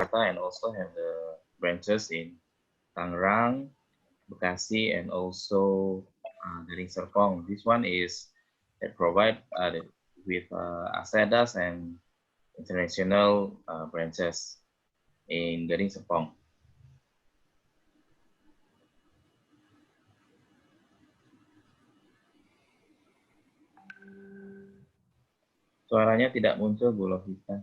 Jakarta and also have the branches in Tangerang, Bekasi, and also Gading Serpong. This one is that provide with Asedas and international branches in Gading Serpong. Suaranya tidak muncul, Bu Lovita.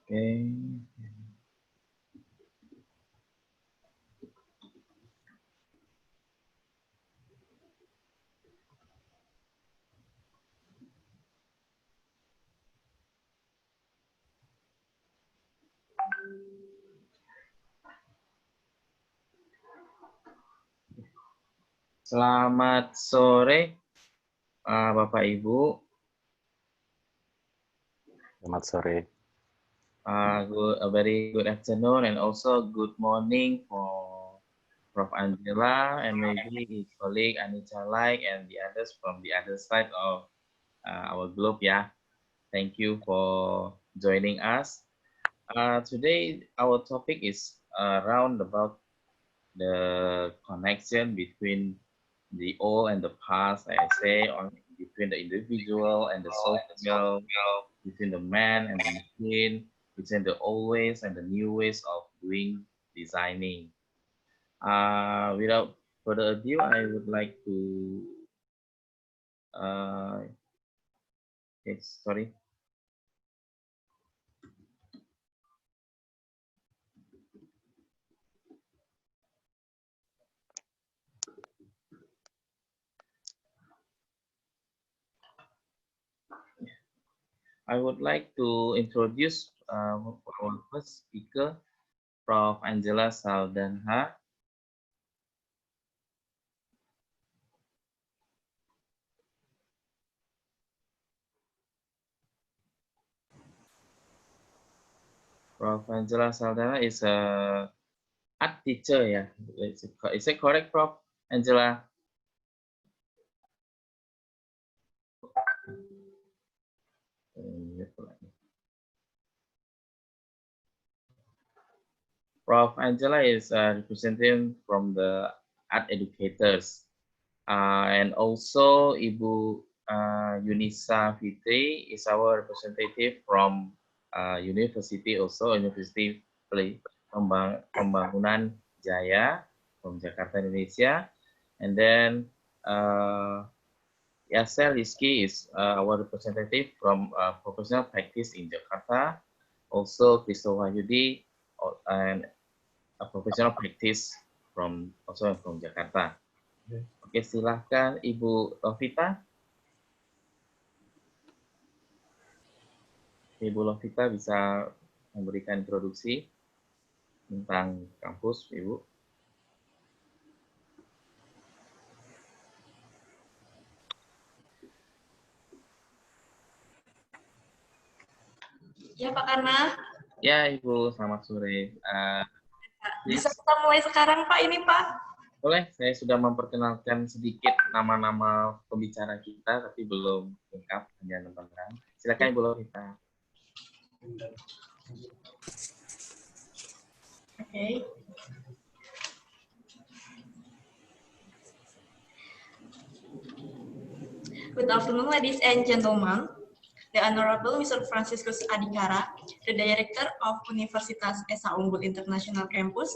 Oke. Selamat sore, Bapak Ibu. Selamat sore. A very good afternoon and also good morning for Prof. Angela and maybe his colleague Anita Like and the others from the other side of our globe. Yeah, thank you for joining us. Today our topic is around about the connection between the old and the past, I say, on between the individual and the social, between the man and the machine, between the old ways and the new ways of doing designing. Without further ado, I would like to, uh, yes, sorry, I would like to introduce our first speaker, Prof. Angela Saldanha. Prof. Angela Saldanha is a art teacher, yeah. Is it correct, Prof. Angela? Prof. Angela is representing from the art educators. And also Ibu Yunisa Fitri is our representative from university, also University Pembangunan Jaya from Jakarta, Indonesia. And then Yasser Rizky is our representative from professional practice in Jakarta. Also Christopher Wahyudi and a professional practice from also from Jakarta. Oke, silahkan Ibu Lovita. Ibu Lovita bisa memberikan introduksi tentang kampus, Ibu. Ya, Pak Karna. Ya, Ibu, selamat sore. Bisa kita mulai sekarang, Pak, ini, Pak? Boleh, saya sudah memperkenalkan sedikit nama-nama pembicara kita, tapi belum lengkap, hanya tentang. Silakan Ibu Lovita. Okay. Good afternoon, ladies and gentlemen. The Honorable Mr. Franciscus Adhikara, the Director of Universitas Esa Unggul International Campus,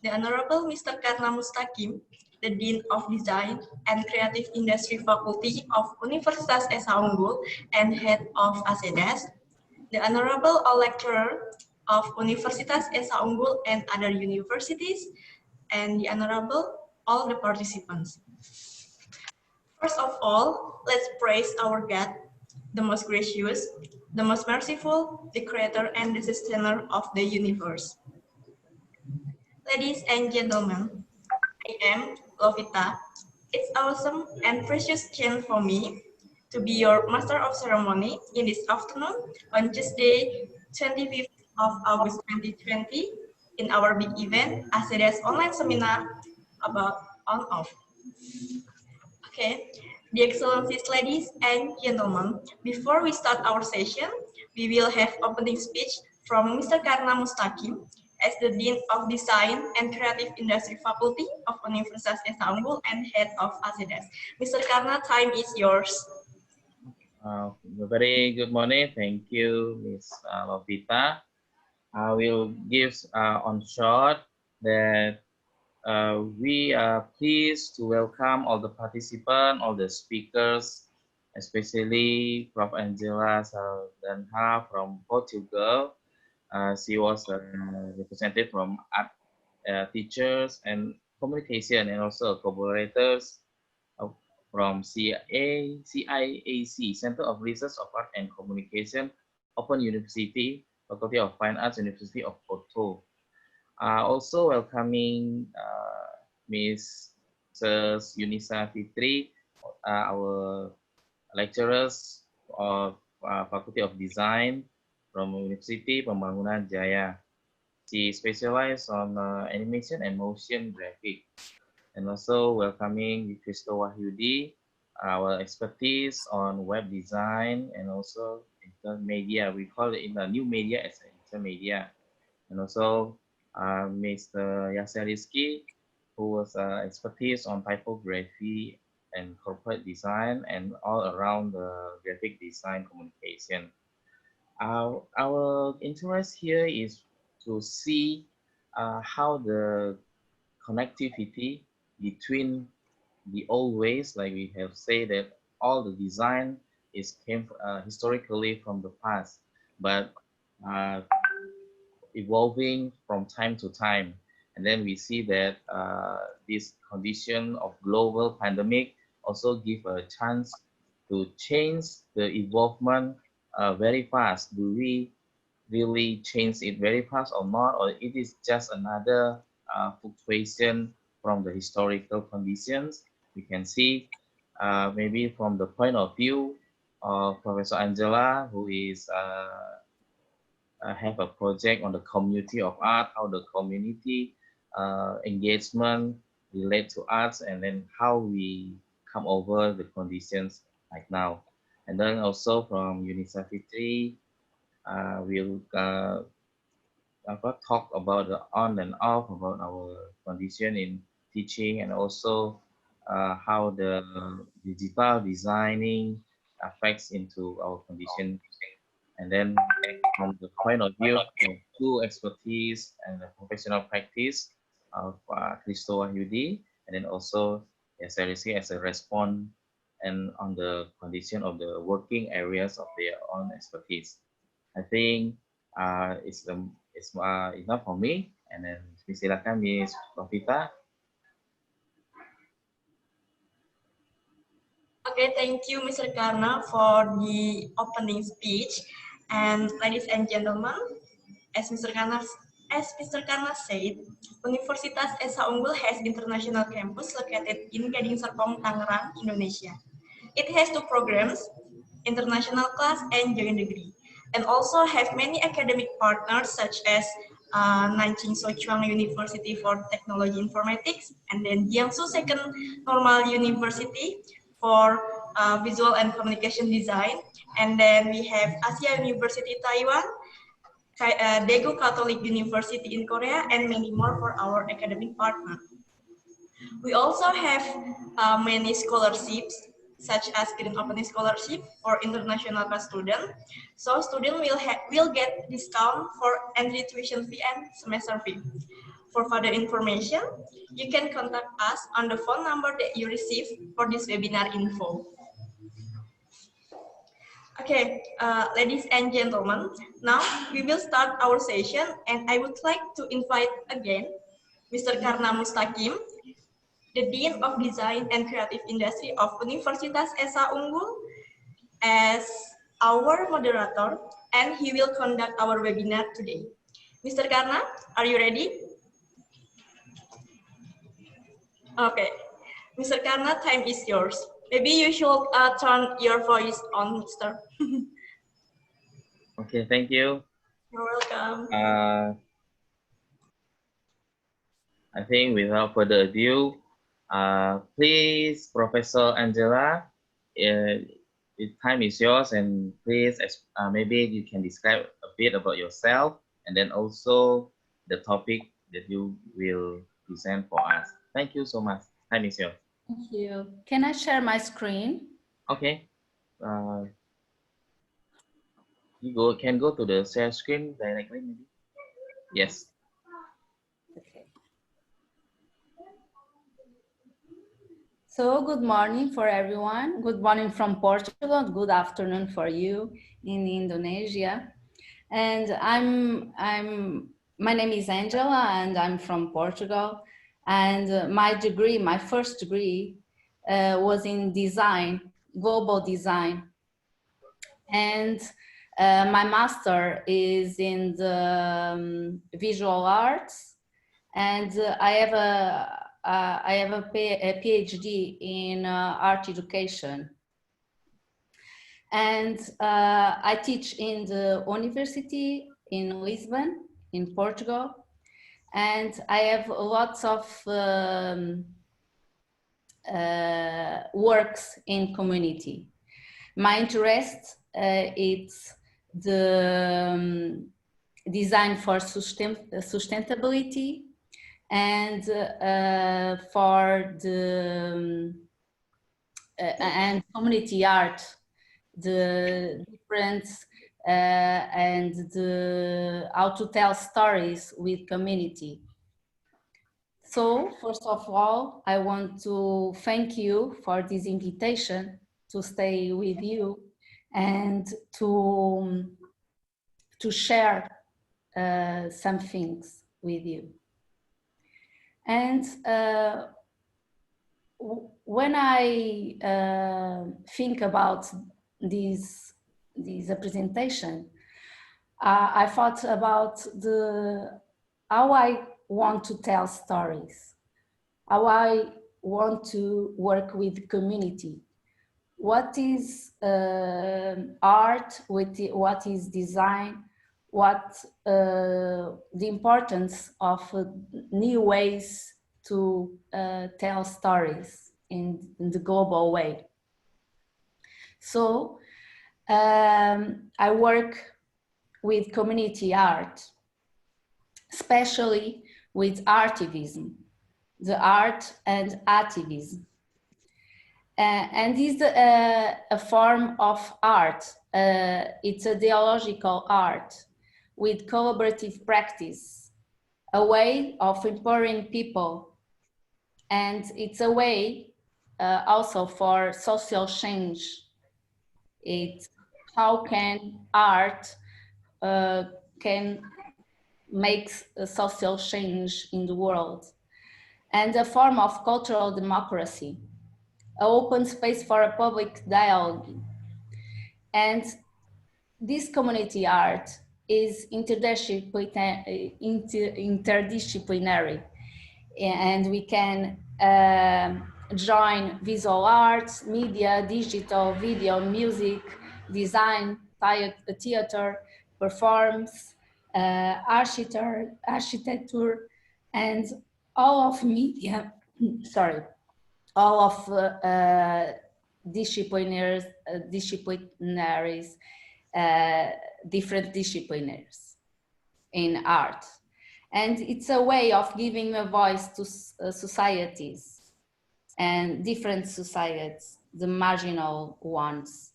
the Honorable Mr. Karna Mustakim, the Dean of Design and Creative Industry Faculty of Universitas Esa Unggul and Head of Asedas, the Honorable All Lecturer of Universitas Esa Unggul and other universities, and the Honorable all the participants. First of all, let's praise our God, the most gracious, the most merciful, the creator and the sustainer of the universe. Ladies and gentlemen, I am Lovita. It's awesome and precious chance for me to be your master of ceremony in this afternoon on Tuesday, 25th of August 2020 in our big event, Asedas online seminar about on-off. Okay, the excellencies, ladies and gentlemen, before we start our session, we will have opening speech from Mr. Karna Mustakim as the Dean of Design and Creative Industry Faculty of Universitas Esa Unggul and Head of Asedas. Mr. Karna, time is yours. Very good morning. Thank you, Ms. Lovita. I will give on short that we are pleased to welcome all the participants, all the speakers, especially Prof. Angela Saldanha from Portugal. She was a representative from art teachers and communication and also collaborators from CIAC, Center of Research of Art and Communication, Open University, Faculty of Fine Arts, University of Porto. Also welcoming Ms. Mrs. Yunisa Fitri, our lecturers of Faculty of Design from University Pembangunan Jaya. She specialized on animation and motion graphic. And also welcoming Christo Wahyudi, our expertise on web design and also intermedia. We call it in the new media as intermedia. And also Mr. Yasser Rizky, who was expertise on typography and corporate design and all around the graphic design communication. Our interest here is to see how the connectivity between the old ways, like we have said that all the design is came historically from the past, but uh, evolving from time to time. And then we see that this condition of global pandemic also give a chance to change the evolvement very fast. Do we really change it very fast or not, or it is just another fluctuation from the historical conditions? We can see maybe from the point of view of Professor Angela, who is have a project on the community of art, how the community engagement relate to arts, and then how we come over the conditions like now. And then also from Unisa Fitri, we'll talk about the on and off about our condition in teaching and also how the digital designing affects into our condition. And then from the point of view of school expertise and the professional practice of Christo Wahyudi, and then also SRC as a response and on the condition of the working areas of their own expertise. I think it's enough for me. And then silakan Miss Profita. Okay, thank you, Mr. Karna, for the opening speech. And ladies and gentlemen, as Mr. Karna, said, Universitas Esa Unggul has international campus located in Gading Serpong, Tangerang, Indonesia. It has two programs, international class and joint degree, and also have many academic partners such as Nanjing Sochuang University for Technology Informatics, and then Jiangsu Second Normal University for Visual and Communication Design, and then we have Asia University Taiwan, Daegu Catholic University in Korea, and many more for our academic partner. We also have many scholarships, such as student opening scholarship for international class student. So student will get discount for entry tuition fee and semester fee. For further information, you can contact us on the phone number that you received for this webinar info. Okay, ladies and gentlemen, now we will start our session, and I would like to invite again Mr. Karna Mustakim, the Dean of Design and Creative Industry of Universitas Esa Unggul, as our moderator, and he will conduct our webinar today. Mr. Karna, are you ready? Okay. Mr. Karna, time is yours. Maybe you should turn your voice on, Mr. Okay, thank you. You're welcome. I think without further ado, please, Professor Angela, the time is yours, and please, maybe you can describe a bit about yourself, and then also the topic that you will present for us. Thank you so much. Time is yours. Thank you. Can I share my screen? Okay. You can go to the share screen directly, maybe. Yes. Okay. So good morning for everyone. Good morning from Portugal. Good afternoon for you in Indonesia. And my name is Angela, and I'm from Portugal. And my first degree was in design, global design. And my master is in the visual arts. And I have I have a PhD in art education. And I teach in the university in Lisbon, in Portugal. And I have lots of works in community. My interest is the design for sustainability and for the and community art, the difference and the how to tell stories with community. So first of all, I want to thank you for this invitation to stay with you and to share some things with you. And when I think about this presentation, I thought about how I want to tell stories, how I want to work with community. What is art, what is design, what the importance of new ways to tell stories in the global way. So I work with community art, especially with artivism, the art and activism. And is a form of art. It's a dialogical art with collaborative practice, a way of empowering people. And it's a way also for social change. It's how can art can make a social change in the world, and a form of cultural democracy, an open space for a public dialogue. And this community art is interdisciplinary, and we can join visual arts, media, digital, video, music, design, theater, performance, architecture, and all of media, sorry, all of disciplinaries, different disciplinaries in art. And it's a way of giving a voice to societies and different societies, the marginal ones.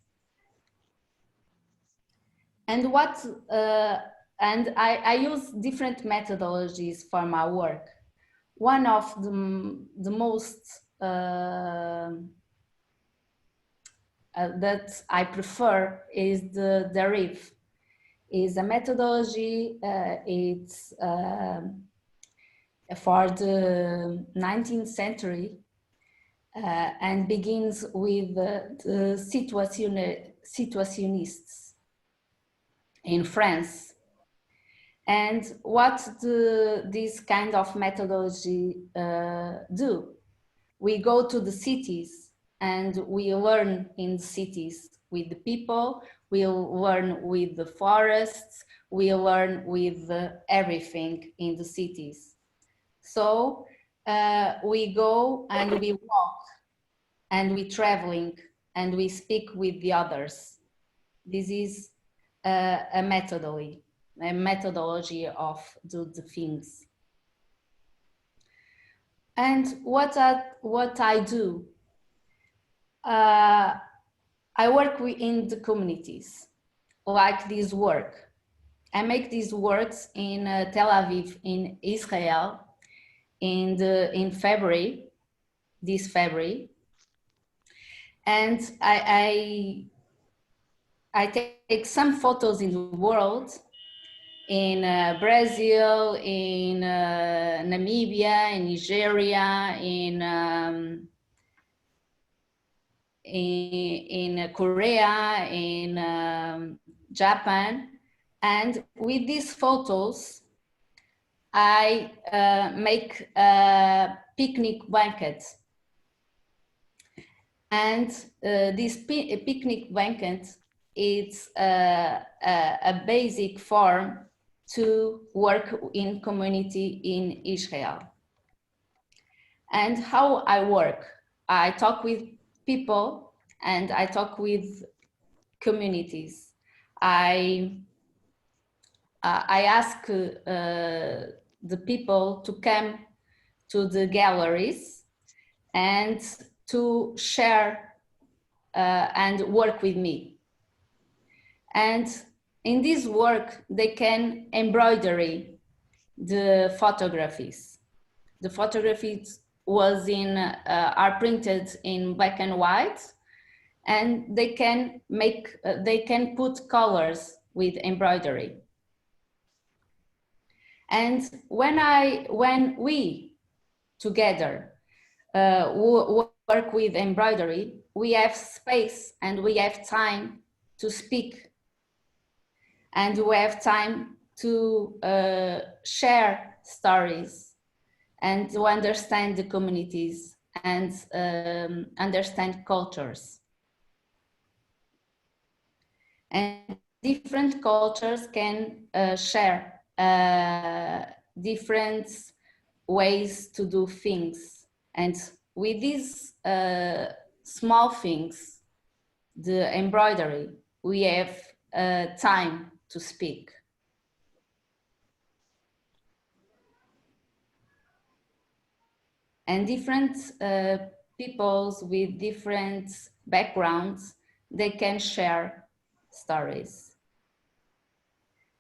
And I use different methodologies for my work. One of the most that I prefer is the derive. Is a methodology. It's for the 19th century and begins with the situationists in France. And what this kind of methodology do? We go to the cities and we learn in the cities with the people, we learn with the forests, we learn with everything in the cities. So we go and we walk and we traveling and we speak with the others. This is a methodology of the things. And what I do, I work in the communities, like this work. I make these works in Tel Aviv, in Israel, in February, this February. And I take some photos in the world, in Brazil, in Namibia, in Nigeria, in Korea, in Japan. And with these photos, I make picnic blanket. And this picnic blanket is a basic form to work in community in Israel. And how I work, I talk with people and I talk with communities. I ask the people to come to the galleries and to share and work with me. And in this work, they can embroidery the photographies. The photographies are printed in black and white, and they can put colors with embroidery. And when we together work with embroidery, we have space and we have time to speak, and we have time to share stories and to understand the communities and understand cultures. And different cultures can share different ways to do things. And with these small things, the embroidery, we have time to speak. And different peoples with different backgrounds, they can share stories.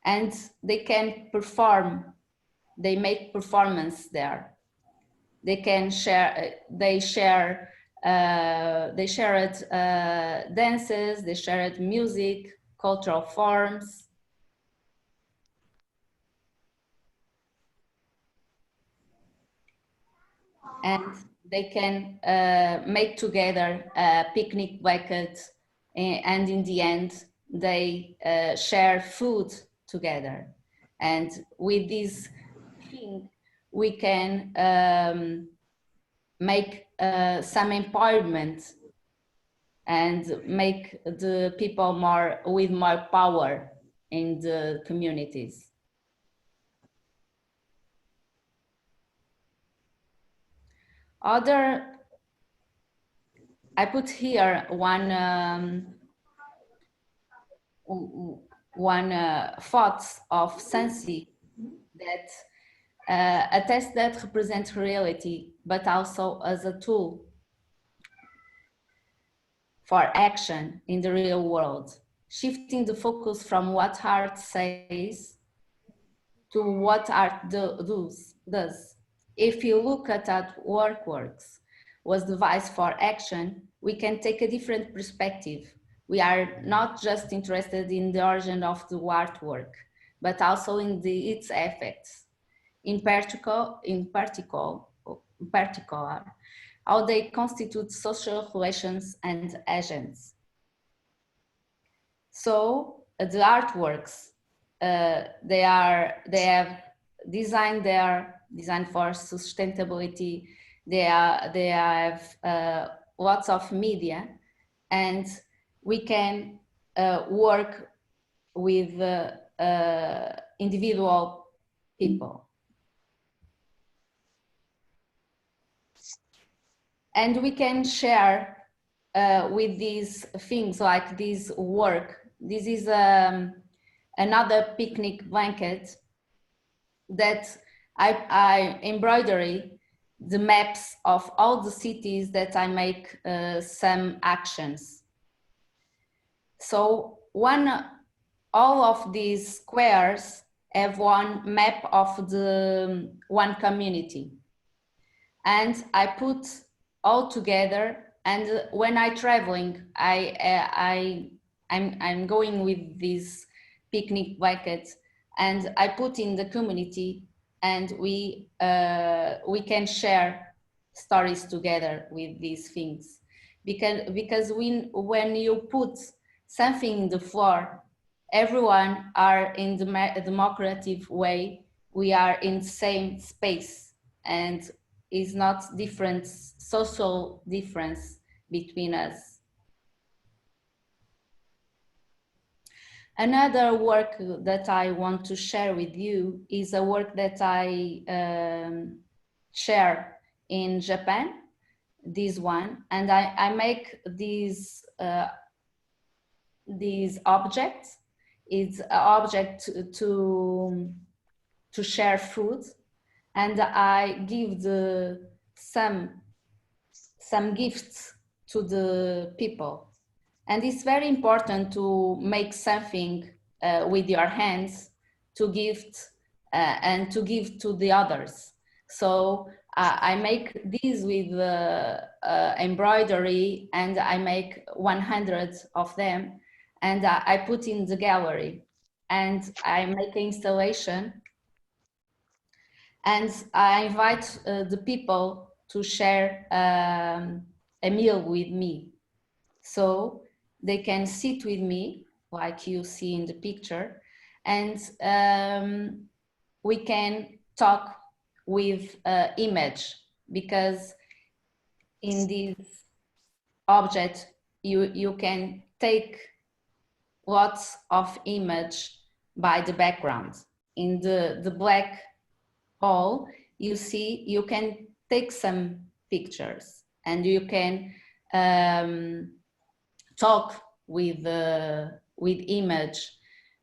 And they can perform, they make performance there. They can share, they shared dances, they shared music, cultural forms. And they can make together a picnic blanket, and in the end, they share food together. And with this thing, we can make some empowerment and make the people with more power in the communities. I put here one thoughts of Sansi that a test that represents reality, but also as a tool for action in the real world, shifting the focus from what art says to what art does. If you look at works was devised for action, we can take a different perspective. We are not just interested in the origin of the artwork, but also in its effects. In particular, how they constitute social relations and agents. So the artworks, they have designed for sustainability. They have lots of media, and we can work with individual people. And we can share with these things like this work. This is another picnic blanket that I embroidery the maps of all the cities that I make some actions. So all of these squares have one map of the one community, and I put all together. And when I'm traveling, I'm going with this picnic blanket, and I put in the community, and we can share stories together with these things, because when you put something in the floor, everyone are in the democratic way. We are in the same space, and is not different, social difference between us. Another work that I want to share with you is a work that I share in Japan, this one, and I make these objects. It's an object to share food, and I give some gifts to the people. And it's very important to make something with your hands to gift and to give to the others. So I make these with embroidery, and I make 100 of them, and I put in the gallery, and I make an installation, and I invite the people to share a meal with me. So they can sit with me, like you see in the picture, and we can talk with image, because in this object you can take lots of image by the background. In the black hole, you see, you can take some pictures, and you can talk with image,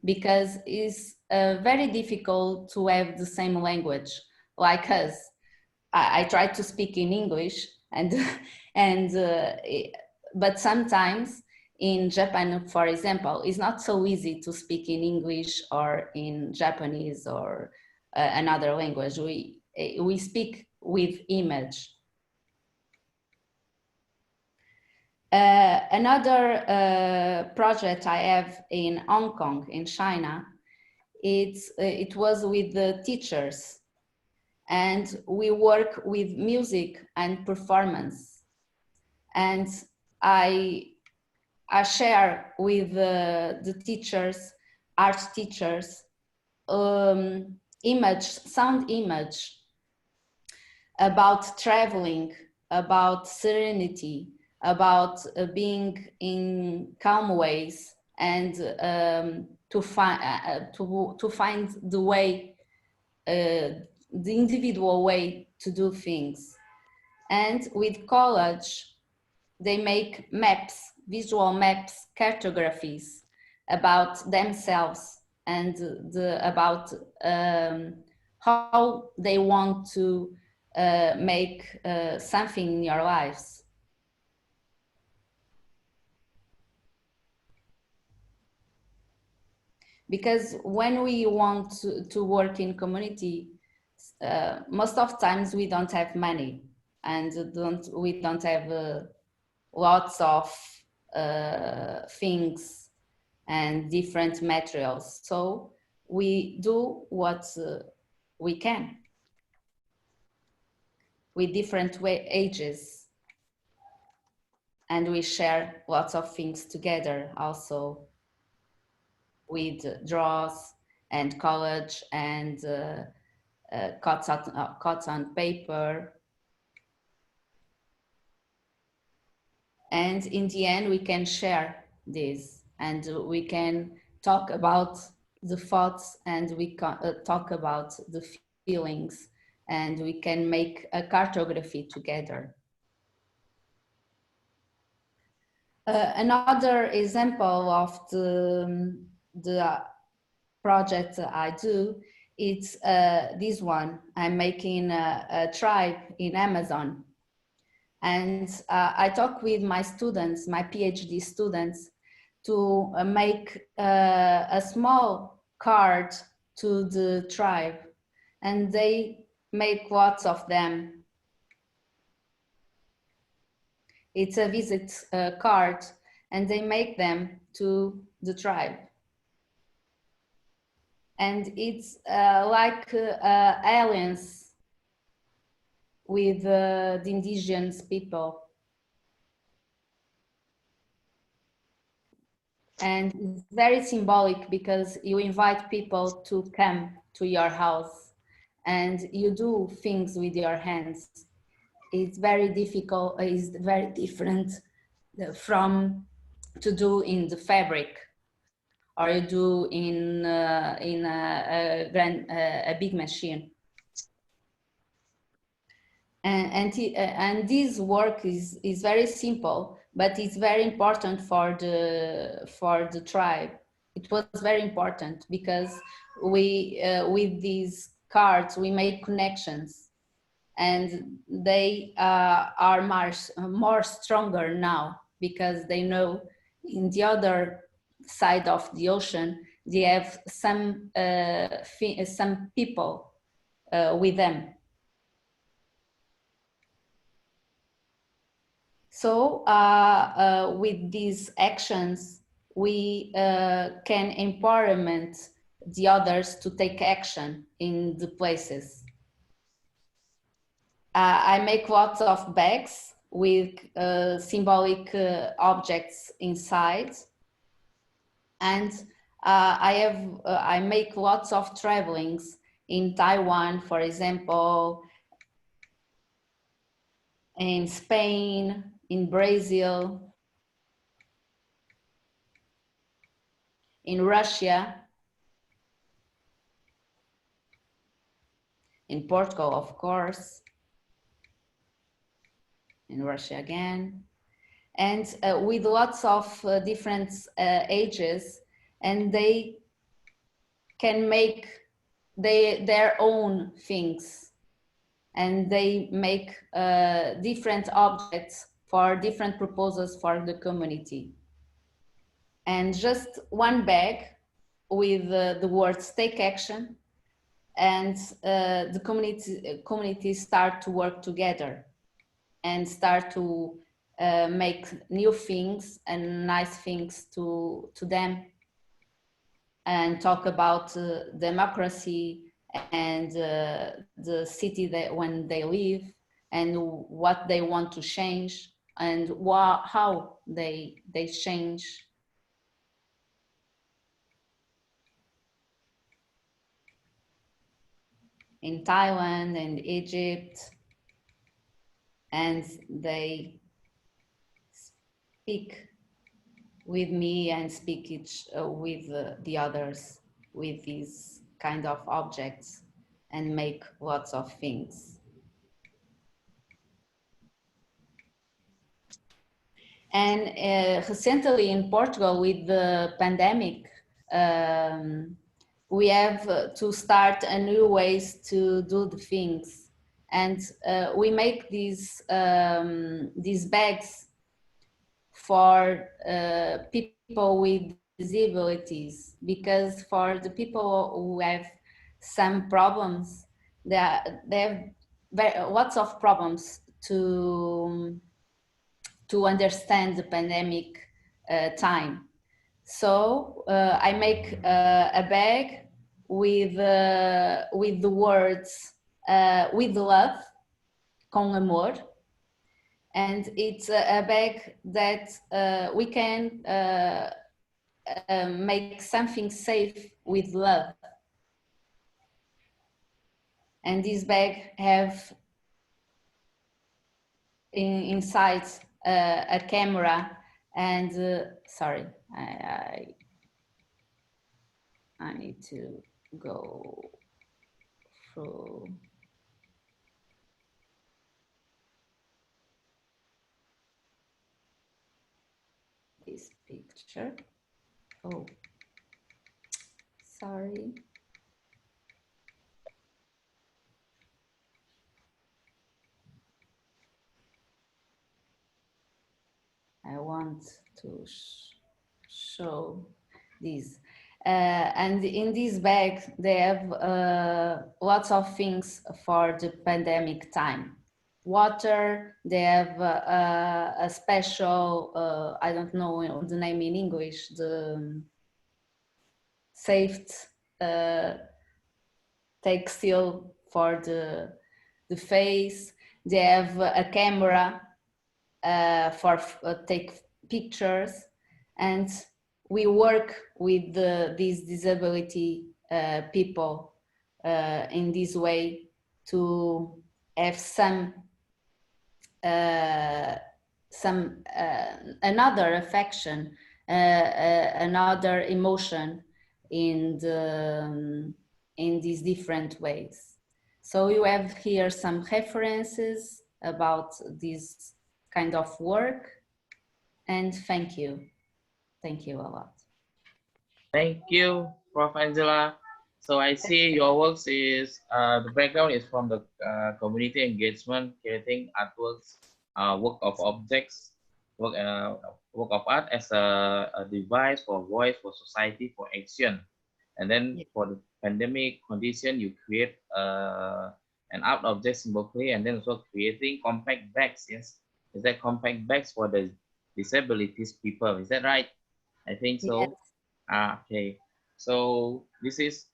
because it's very difficult to have the same language like us. I try to speak in English, and but sometimes in Japan, for example, it's not so easy to speak in English or in Japanese or another language. We speak with image. Another project I have in Hong Kong, in China, it was with the teachers, and we work with music and performance, and I share with the teachers, art teachers, sound image about traveling, about serenity, about being in calm ways, and to find the way, the individual way to do things. And with college, they make maps, visual maps, cartographies about themselves, and about how they want to make something in your lives. Because when we want to work in community, most of times we don't have money, and we don't have lots of things and different materials. So we do what we can with different ages, and we share lots of things together also, with draws and collage and cuts on paper. And in the end, we can share this, and we can talk about the thoughts, and we can talk about the feelings, and we can make a cartography together. Another example of the project I do, it's this one. I'm making a tribe in Amazon. And I talk with my students, my PhD students, to make a small card to the tribe. And they make lots of them. It's a visit card, and they make them to the tribe. And it's like aliens with the indigenous people. And it's very symbolic, because you invite people to come to your house, and you do things with your hands. it's very difficult, is very different from to do in the fabric, or you do in a big machine. And this work is very simple, but it's very important for the tribe. It was very important because we with these cards we make connections, and they are more stronger now because they know in the other side of the ocean they have some people with them. So with these actions, we can empowerment the others to take action in the places. I make lots of bags with symbolic objects inside, and I make lots of travelings in Taiwan, for example, in Spain, in Brazil, in Russia, in Portugal, of course, in Russia again, and with lots of different ages, and they can make their own things, and they make different objects for different proposals for the community. And just one bag with the words "take action," and the community start to work together and start to make new things and nice things to them, and talk about democracy and the city that when they live and what they want to change and how they change. In Thailand and Egypt, and they speak with me and speak with the others with these kind of objects and make lots of things. And recently in Portugal with the pandemic, we have to start a new ways to do the things. And we make these bags for people with disabilities, because for the people who have some problems, they have lots of problems to understand the pandemic time. So I make a bag with the words with love, com amor, and it's a bag that we can make something safe with love. And this bag have inside a camera, and sorry, I need to go through this picture. Oh, sorry. I want to show this. And in this bag, they have lots of things for the pandemic time. Water, they have a special, I don't know the name in English, the saved textile for the face. They have a camera for take pictures, and we work with these disability people in this way to have some some another affection, another emotion in these different ways. So you have here some references about this kind of work, and thank you a lot. Thank you, Prof. Angela. So I see your works is the background is from the community engagement, creating artworks, work of objects, work of art as a device for voice, for society, for action. And then for the pandemic condition, you create an art object symbolically, and then also creating compact bags. Yes, is that compact bags for the disabilities people? Is that right? I think Yes. so. Okay. So this is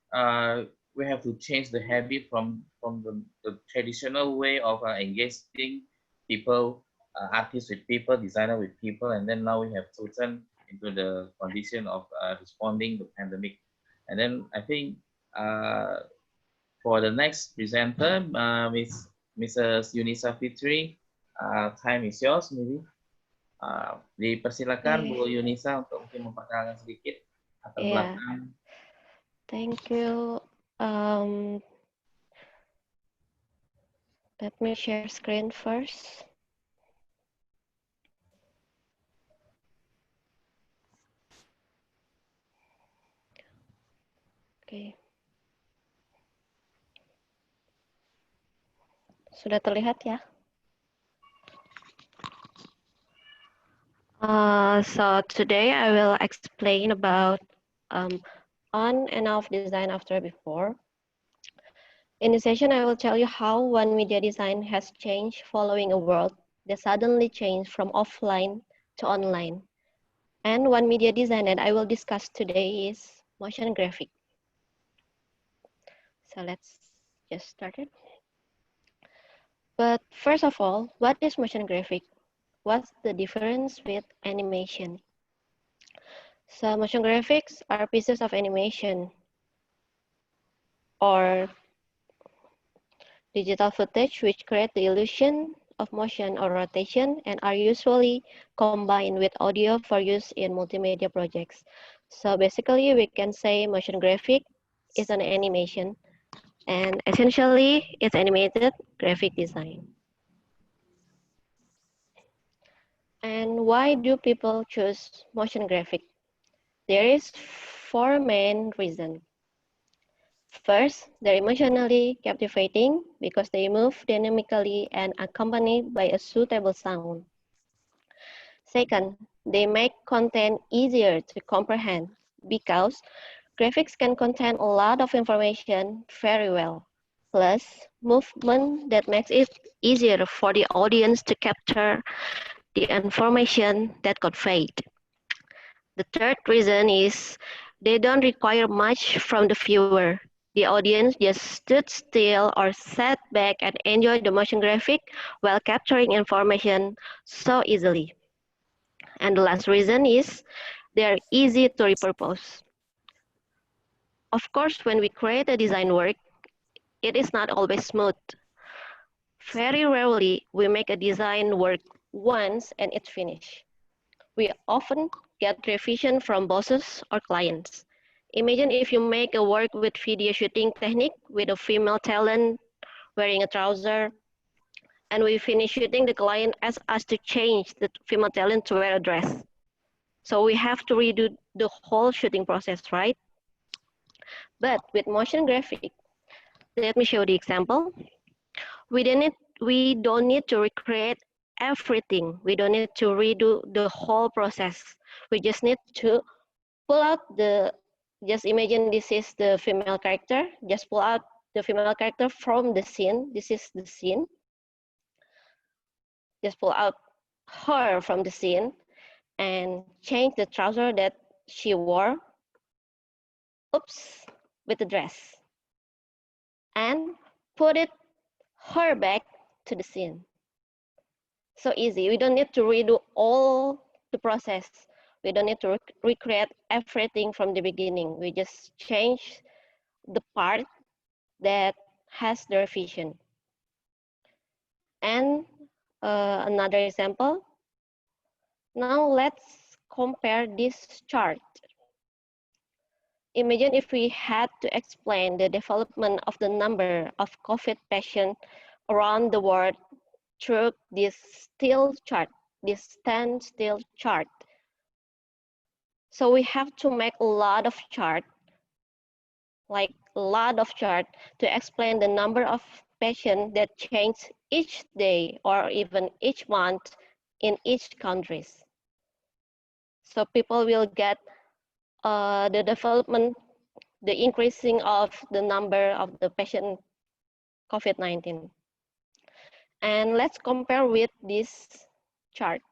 we have to change the habit from the traditional way of engaging people, artists with people, designer with people, and then now we have to turn into the condition of responding to pandemic. And then I think for the next presenter, Mrs. Yunisa Fitri, time is yours, maybe. Dipersilakan Bu Yunisa untuk mungkin memperkenalkan sedikit latar belakang. Thank you. Let me share screen first. Oke. Sudah terlihat ya? So today I will explain about on and off design after before. In this session, I will tell you how one media design has changed following a world that suddenly changed from offline to online. And one media design that I will discuss today is motion graphic. So let's just start it. But first of all, what is motion graphic? What's the difference with animation? So motion graphics are pieces of animation or digital footage which create the illusion of motion or rotation and are usually combined with audio for use in multimedia projects. So basically we can say motion graphic is an animation and essentially it's animated graphic design. And why do people choose motion graphic? There is 4 main reasons. First, they're emotionally captivating because they move dynamically and accompanied by a suitable sound. Second, they make content easier to comprehend because graphics can contain a lot of information very well. Plus, movement that makes it easier for the audience to capture the information that conveyed. The third reason is they don't require much from the viewer. The audience just stood still or sat back and enjoyed the motion graphic while capturing information so easily. And the last reason is they're easy to repurpose. Of course, when we create a design work, it is not always smooth. Very rarely, we make a design work once and it's finished. We often get revision from bosses or clients. Imagine if you make a work with video shooting technique with a female talent wearing a trouser, and we finish shooting, the client asks us to change the female talent to wear a dress. So we have to redo the whole shooting process, right? But with motion graphic, let me show the example. We don't need to recreate everything. We don't need to redo the whole process. We just need to pull out just imagine this is the female character. Just pull out the female character from the scene. This is the scene. Just pull out her from the scene and change the trouser that she wore. Oops, with the dress. And put her back to the scene. So easy. We don't need to redo all the process. We don't need to recreate everything from the beginning. We just change the part that has the revision. And Another example. Now let's compare this chart. Imagine if we had to explain the development of the number of COVID patients around the world through this standstill chart. So we have to make a lot of chart, to explain the number of patients that change each day or even each month in each countries. So people will get the development, the increasing of the number of the patient COVID-19. And let's compare with this chart.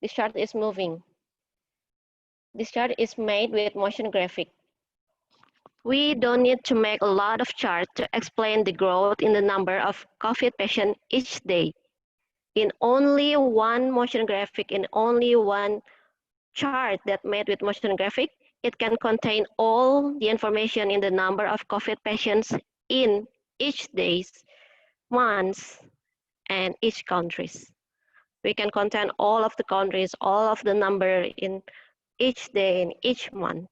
This chart is moving. This chart is made with motion graphic. We don't need to make a lot of charts to explain the growth in the number of COVID patients each day. In only one motion graphic, in only one chart that made with motion graphic, it can contain all the information in the number of COVID patients in each days, months, and each countries. We can contain all of the countries, all of the number in each day and each month.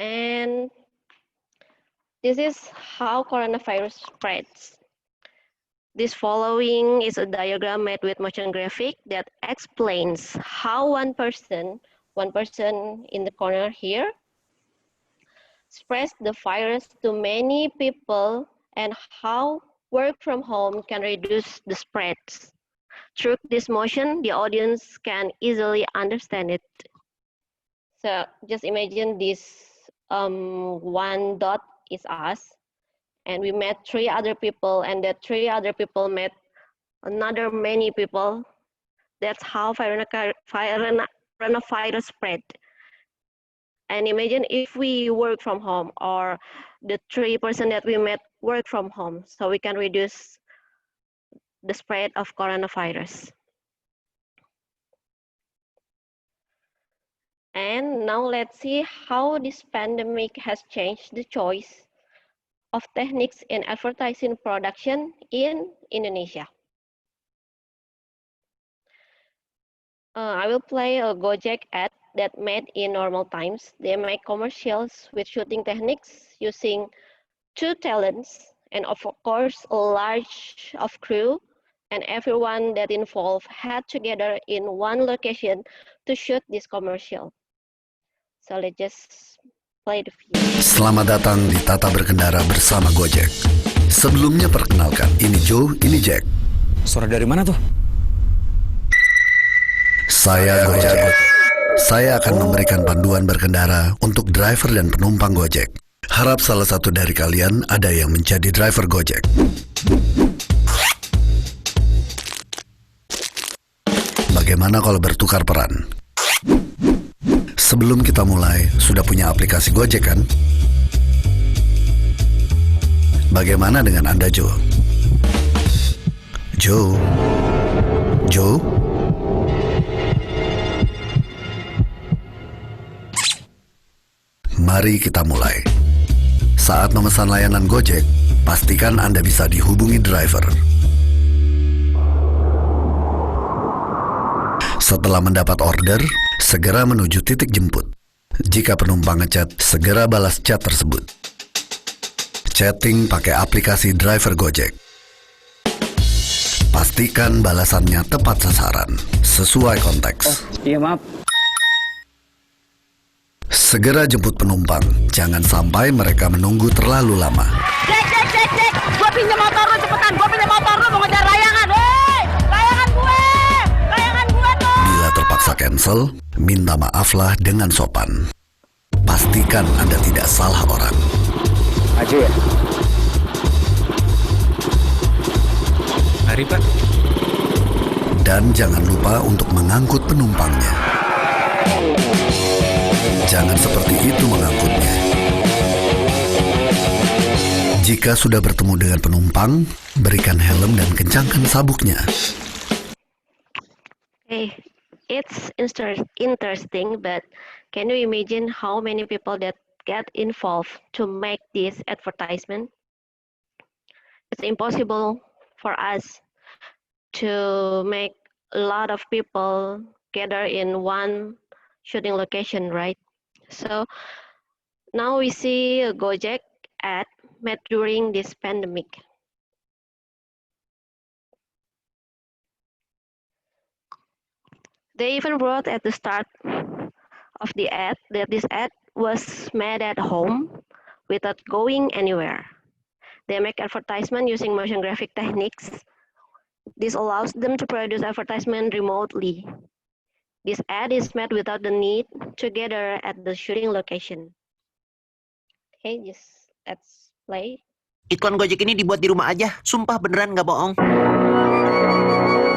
And this is how coronavirus spreads. This following is a diagram made with motion graphic that explains how one person in the corner here, spreads the virus to many people and how work from home can reduce the spreads. Through this motion, the audience can easily understand it. So just imagine this one dot is us, and we met 3 other people, and that 3 other people met another many people. That's how coronavirus spread. And imagine if we work from home, or the 3 person that we met work from home, so we can reduce the spread of coronavirus. And now let's see how this pandemic has changed the choice of techniques in advertising production in Indonesia. I will play a Gojek ad that made in normal times. They make commercials with shooting techniques using 2 talents and of course a large of crew, and everyone that involved had together in one location to shoot this commercial. So let's just play the video. Selamat datang di Tata Berkendara bersama Gojek. Sebelumnya perkenalkan, ini Joe, ini Jack. Suara dari mana tuh? Saya Gojek. Saya akan memberikan panduan berkendara untuk driver dan penumpang Gojek. Harap salah satu dari kalian ada yang menjadi driver Gojek. Bagaimana kalau bertukar peran? Sebelum kita mulai, sudah punya aplikasi Gojek kan? Bagaimana dengan Anda, Joe? Joe? Joe? Mari kita mulai. Saat memesan layanan Gojek, pastikan Anda bisa dihubungi driver. Setelah mendapat order, segera menuju titik jemput. Jika penumpang ngechat, segera balas chat tersebut. Chatting pakai aplikasi driver Gojek. Pastikan balasannya tepat sasaran, sesuai konteks. Iya maaf. Segera jemput penumpang, jangan sampai mereka menunggu terlalu lama. Cek! Gue pinjam motor lu cepetan, gue pinjam motor lu mau ngejar layangan, hei! Layangan gue tuh! Bila terpaksa cancel, minta maaflah dengan sopan. Pastikan Anda tidak salah orang. Aja ya? Mari Pak. Dan jangan lupa untuk mengangkut penumpangnya. Jangan seperti itu mengangkutnya. Jika sudah bertemu dengan penumpang, berikan helm dan kencangkan sabuknya. Hey, it's interesting, but can you imagine how many people that get involved to make this advertisement. It's impossible for us to make a lot of people gather in one shooting location, right? So now we see a Gojek ad made during this pandemic. They even wrote at the start of the ad that this ad was made at home without going anywhere. They make advertisement using motion graphic techniques. This allows them to produce advertisement remotely. This ad is made without the need to gather at the shooting location. Okay, just let's play. Iklan Gojek ini dibuat di rumah aja. Sumpah beneran nggak bohong.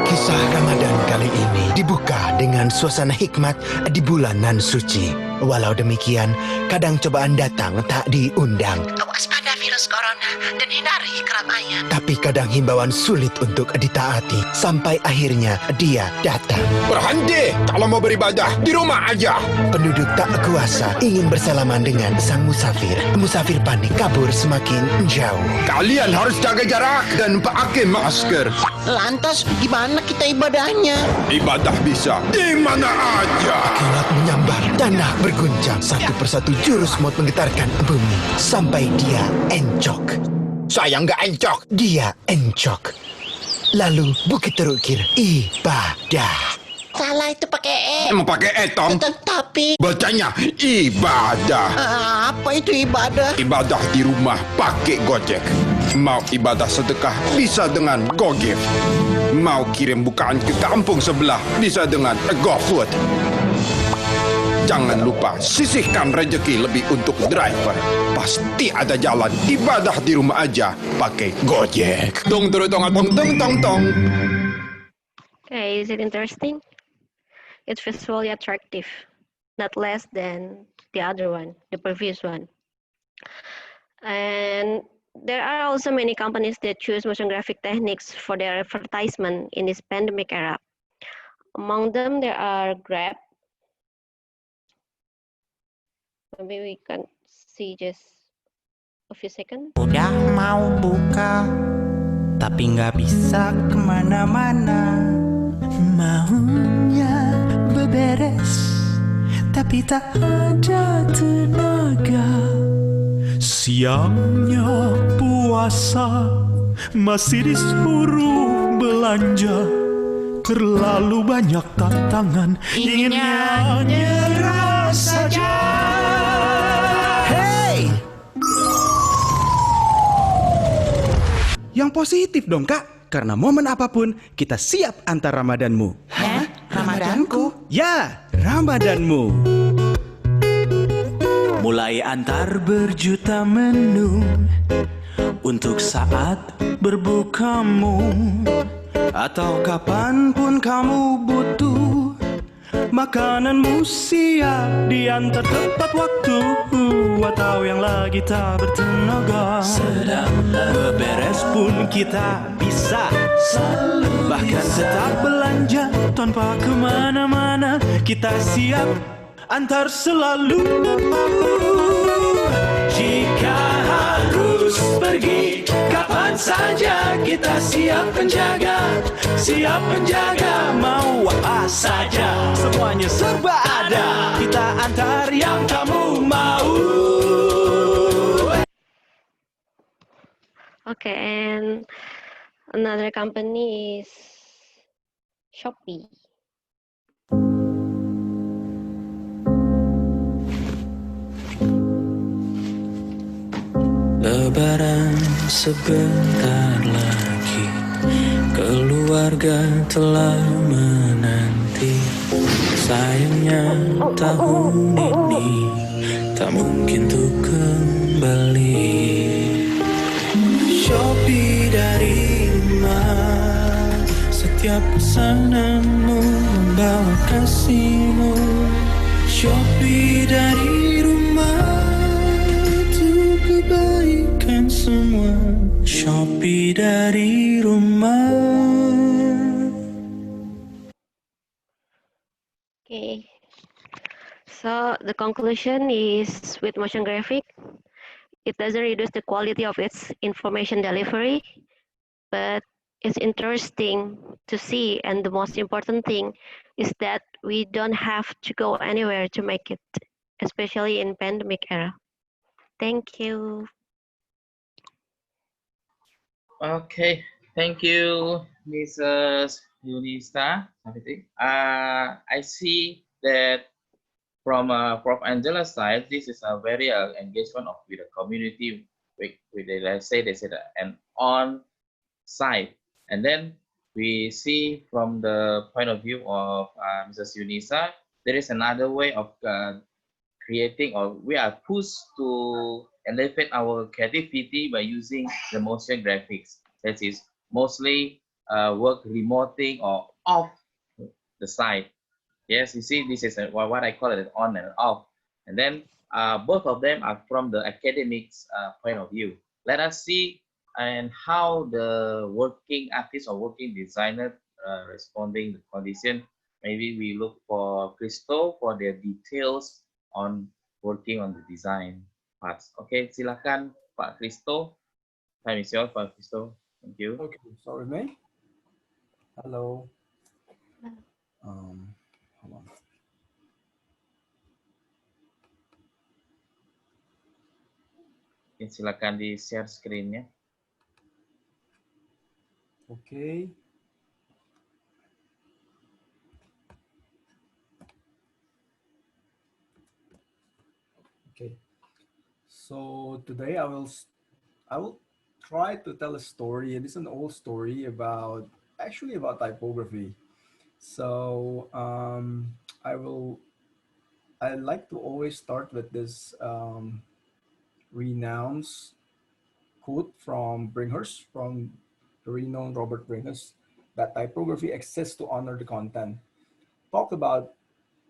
Kisah Ramadan kali ini dibuka dengan suasana hikmat di bulan nan suci. Walau demikian, kadang cobaan datang tak diundang. Waspada virus corona dan hindari keramaian. Tapi kadang himbauan sulit untuk ditaati. Sampai akhirnya dia datang. Berhenti! Kalau mau beribadah, di rumah aja. Penduduk tak kuasa ingin bersalaman dengan sang musafir. Musafir panik kabur semakin jauh. Kalian harus jaga jarak dan pakai masker. Lantas gimana kita ibadahnya? Ibadah bisa di mana aja. Kilat menyambar, tanah berguncang. Satu persatu jurus maut menggetarkan bumi. Sampai dia encok. Saya nggak encok. Dia encok. Lalu bukit terukir ibadah. Salah itu pakai E. Emang pakai etong? Tapi Bacanya ibadah. apa itu ibadah? Ibadah di rumah pakai Gojek. Mau ibadah sedekah bisa dengan GoGive. Mau kirim bukaan ke kampung sebelah bisa dengan GoFood. Jangan lupa sisihkan rezeki lebih untuk driver. Pasti ada jalan ibadah di rumah aja pakai Gojek. Tong tong tong tong tong tong. Okay, is it interesting? It's visually attractive, not less than the other one, the previous one. And there are also many companies that choose motion graphic techniques for their advertisement in this pandemic era. Among them, there are Grab. Maybe we can see just a few seconds. Udah mau buka, tapi nggak bisa kemana-mana. Maunya beberes, tapi tak ada tenaga. Siangnya puasa, masih disuruh belanja. Terlalu banyak tantangan, inginnya nyerah saja. Hey! Yang positif dong, Kak. Karena momen apapun, kita siap antar Ramadanmu. Hah? Ramadanku? Ya, Ramadanmu. Mulai antar berjuta menu untuk saat berbukamu, atau kapanpun kamu butuh makananmu siap diantar tepat waktu, atau yang lagi tak bertenaga. Sedang beberes pun kita bisa, bahkan tetap belanja tanpa kemana-mana. Kita siap antar selalu. Jika harus pergi kapan saja, kita siap penjaga, mau apa saja, semuanya serba ada. Kita antar yang kamu mau. Okay, and another company is Shopee. Lebaran sebentar lagi, keluarga telah menanti. Sayangnya tahun ini tak mungkin tuh kembali. Shopee dari emas, setiap pesananmu membawa kasihmu. Shopee dari rumah, itu kebaikan semua. Shopee dari rumah. Okay, So the conclusion is with motion graphic, it doesn't reduce the quality of its information delivery, but it's interesting to see. And the most important thing is that we don't have to go anywhere to make it, especially in pandemic era. Thank you. Okay, thank you, Mrs. Yunista. I see that from Prof. Angela's side, this is a very engagement of with the community. With the, let's say they said an on site, and then we see from the point of view of Mrs. Yunisa, there is another way of creating, or we are pushed to elevate our creativity by using the motion graphics. That is mostly work remoting or off the site. Yes, you see, this is what I call it on and off. And then both of them are from the academics point of view. Let us see and how the working artist or working designer responding the condition. Maybe we look for Christo for their details on working on the design parts. Okay, silakan Pak Christo. Time is yours, Pak Christo. Thank you. Okay, sorry, May. Hello. Hold on. Silakan di share screen-nya. Okay. Okay. So today I will try to tell a story. It is an old story about typography. So I like to always start with this renowned quote from Bringhurst, from the renowned Robert Bringhurst, that typography exists to honor the content. Talk about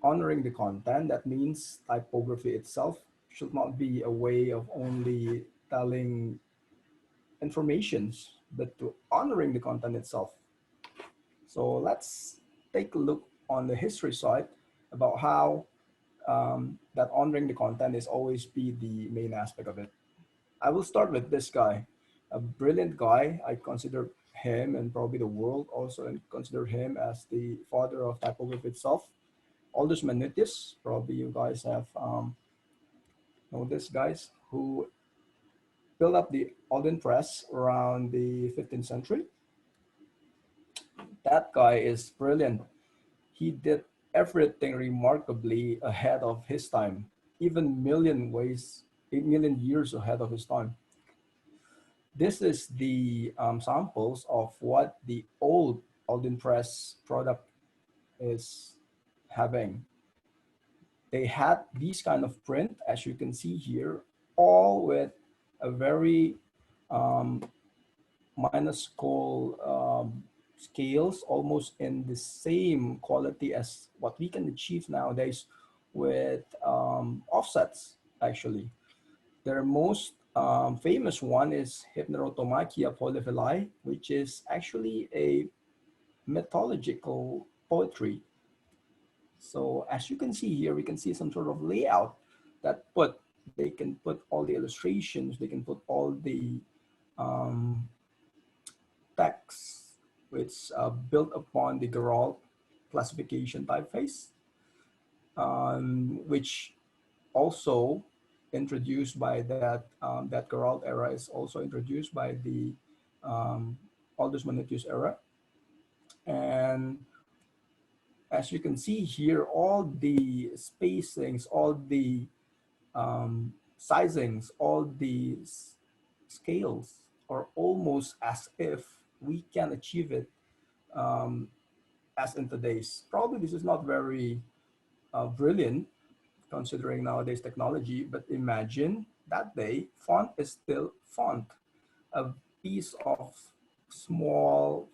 honoring the content. That means typography itself should not be a way of only telling informations, but to honoring the content itself. So let's take a look on the history side about how that honoring the content is always be the main aspect of it. I will start with this guy, a brilliant guy. I consider him, and probably the world also consider him as the father of typography itself. Aldous Manutius, probably you guys have know this guys, who built up the Alden Press around the 15th century. That guy is brilliant. He did everything remarkably ahead of his time, even 8 million years ahead of his time. This is the samples of what the old Alden Press product is having. They had these kind of print, as you can see here, all with a very minuscule scales, almost in the same quality as what we can achieve nowadays with offsets, actually. Their most famous one is Hypnerotomachia polyphyllae, which is actually a mythological poetry. So as you can see here, we can see some sort of layout that they can put all the illustrations, they can put all the text, which built upon the Geralt classification typeface, which also introduced by that Geralt era is also introduced by the Aldous Manutius era. And as you can see here, all the spacings, all the sizings, all the scales are almost as if we can achieve it as in today's. Probably this is not very brilliant considering nowadays technology, but imagine that day, font is still font. A piece of small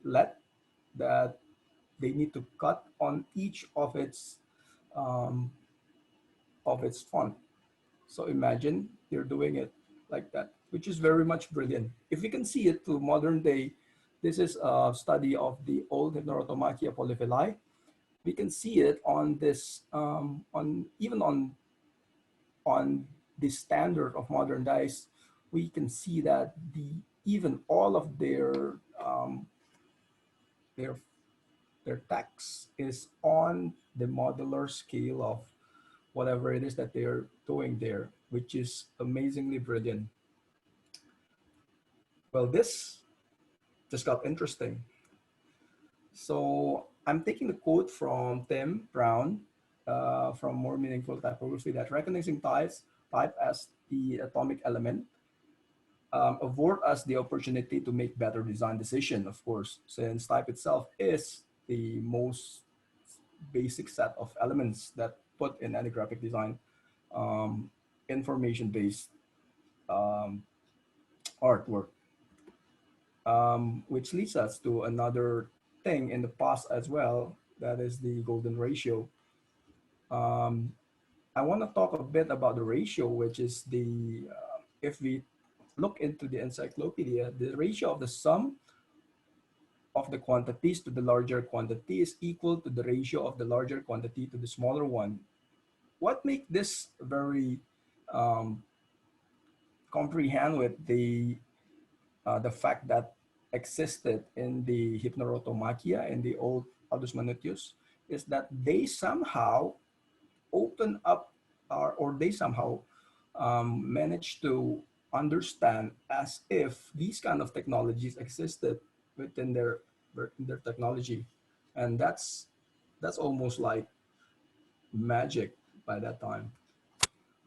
lead that they need to cut on each of its font. So imagine you're doing it like that, which is very much brilliant. If we can see it to modern day, this is a study of the old Hypnerotomachia polyphyllae. We can see it on this, on even on the standard of modern dice. We can see that even all of their their text is on the modular scale of whatever it is that they're doing there, which is amazingly brilliant. Well, this just got interesting. So I'm taking the quote from Tim Brown from More Meaningful Typography, that recognizing type as the atomic element afford us the opportunity to make better design decision, of course, since type itself is the most basic set of elements that put in any graphic design information-based um, artwork, which leads us to another thing in the past as well, that is the golden ratio. I want to talk a bit about the ratio, which is if we look into the encyclopedia, the ratio of the sum of the quantities to the larger quantity is equal to the ratio of the larger quantity to the smaller one. What makes this very comprehend with the fact that existed in the Hypnerotomachia in the old Aldus Manutius is that they somehow open up or they somehow managed to understand as if these kind of technologies existed within their technology, and that's almost like magic by that time.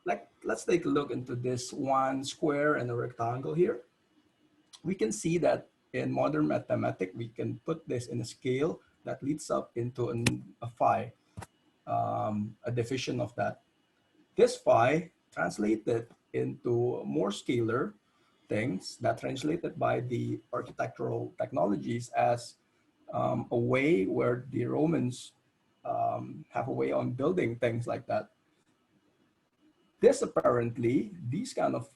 Like, let's take a look into this one square and a rectangle here. We can see that in modern mathematics, we can put this in a scale that leads up into a phi, a division of that. This phi translated into more scalar things that translated by the architectural technologies as a way where the Romans have a way on building things like that. This apparently, these kind of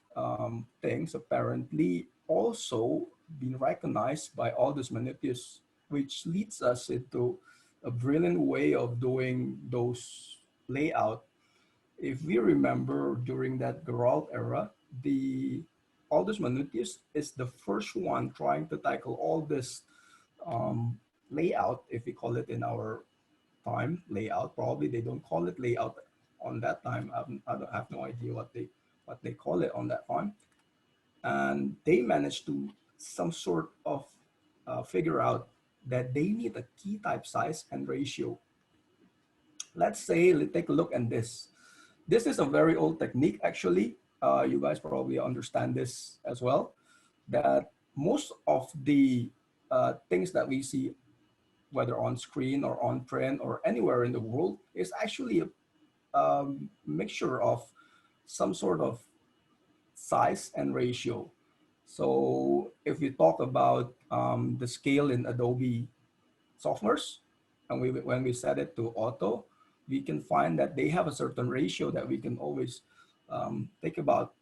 things apparently also been recognized by Aldus Manutius, which leads us into a brilliant way of doing those layout. If we remember during that Geralt era, the Aldus Manutius is the first one trying to tackle all this layout, if we call it in our time layout. Probably they don't call it layout on that time. I don't have no idea what they call it on that time. And they managed to some sort of figure out that they need a key type size and ratio. Let's say, let's take a look at this. This is a very old technique, actually. You guys probably understand this as well, that most of the things that we see, whether on screen or on print or anywhere in the world, is actually a mixture of some sort of size and ratio. So if we talk about the scale in Adobe softwares, and when we set it to auto, we can find that they have a certain ratio that we can always think about,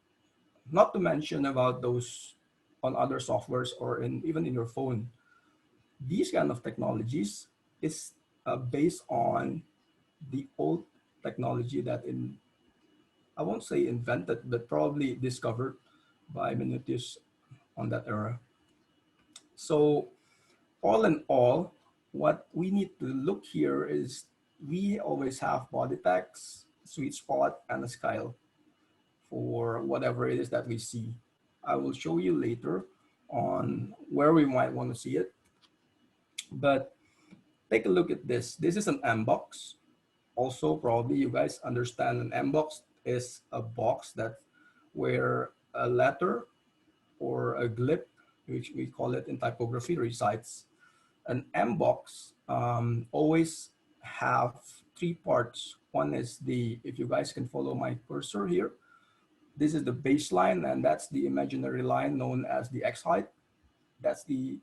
not to mention about those on other softwares or even in your phone. These kind of technologies is based on the old technology that I won't say invented, but probably discovered by Manutius on that era. So all in all, what we need to look here is we always have body text, sweet spot, and a scale for whatever it is that we see. I will show you later on where we might want to see it. But take a look at this. This is an M box. Also, probably you guys understand an M box is a box that where a letter or a glyph, which we call it in typography, resides. An M box always have three parts. One is if you guys can follow my cursor here, this is the baseline, and that's the imaginary line known as the X height. That's the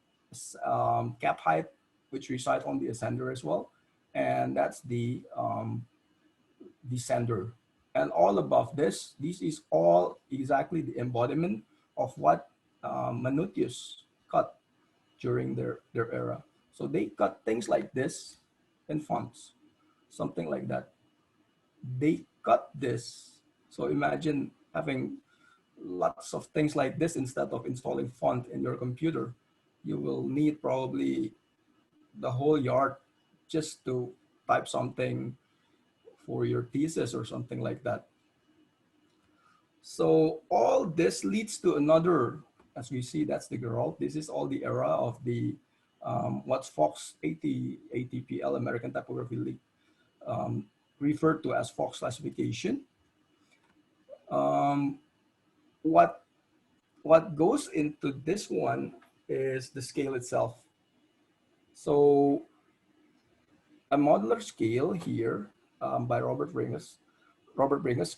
cap height, which resides on the ascender as well. And that's the descender. And all above this is all exactly the embodiment of what Manutius cut during their era. So they cut things like this in fonts. something like that. They cut this. So imagine having lots of things like this instead of installing font in your computer. You will need probably the whole yard just to type something for your thesis or something like that. So all this leads to another, as we see, that's the girl. This is all the era of the what's Fox ATPL American Typography League referred to as Fox classification. Um, what goes into this one is the scale itself. So a modular scale here by Robert Bringus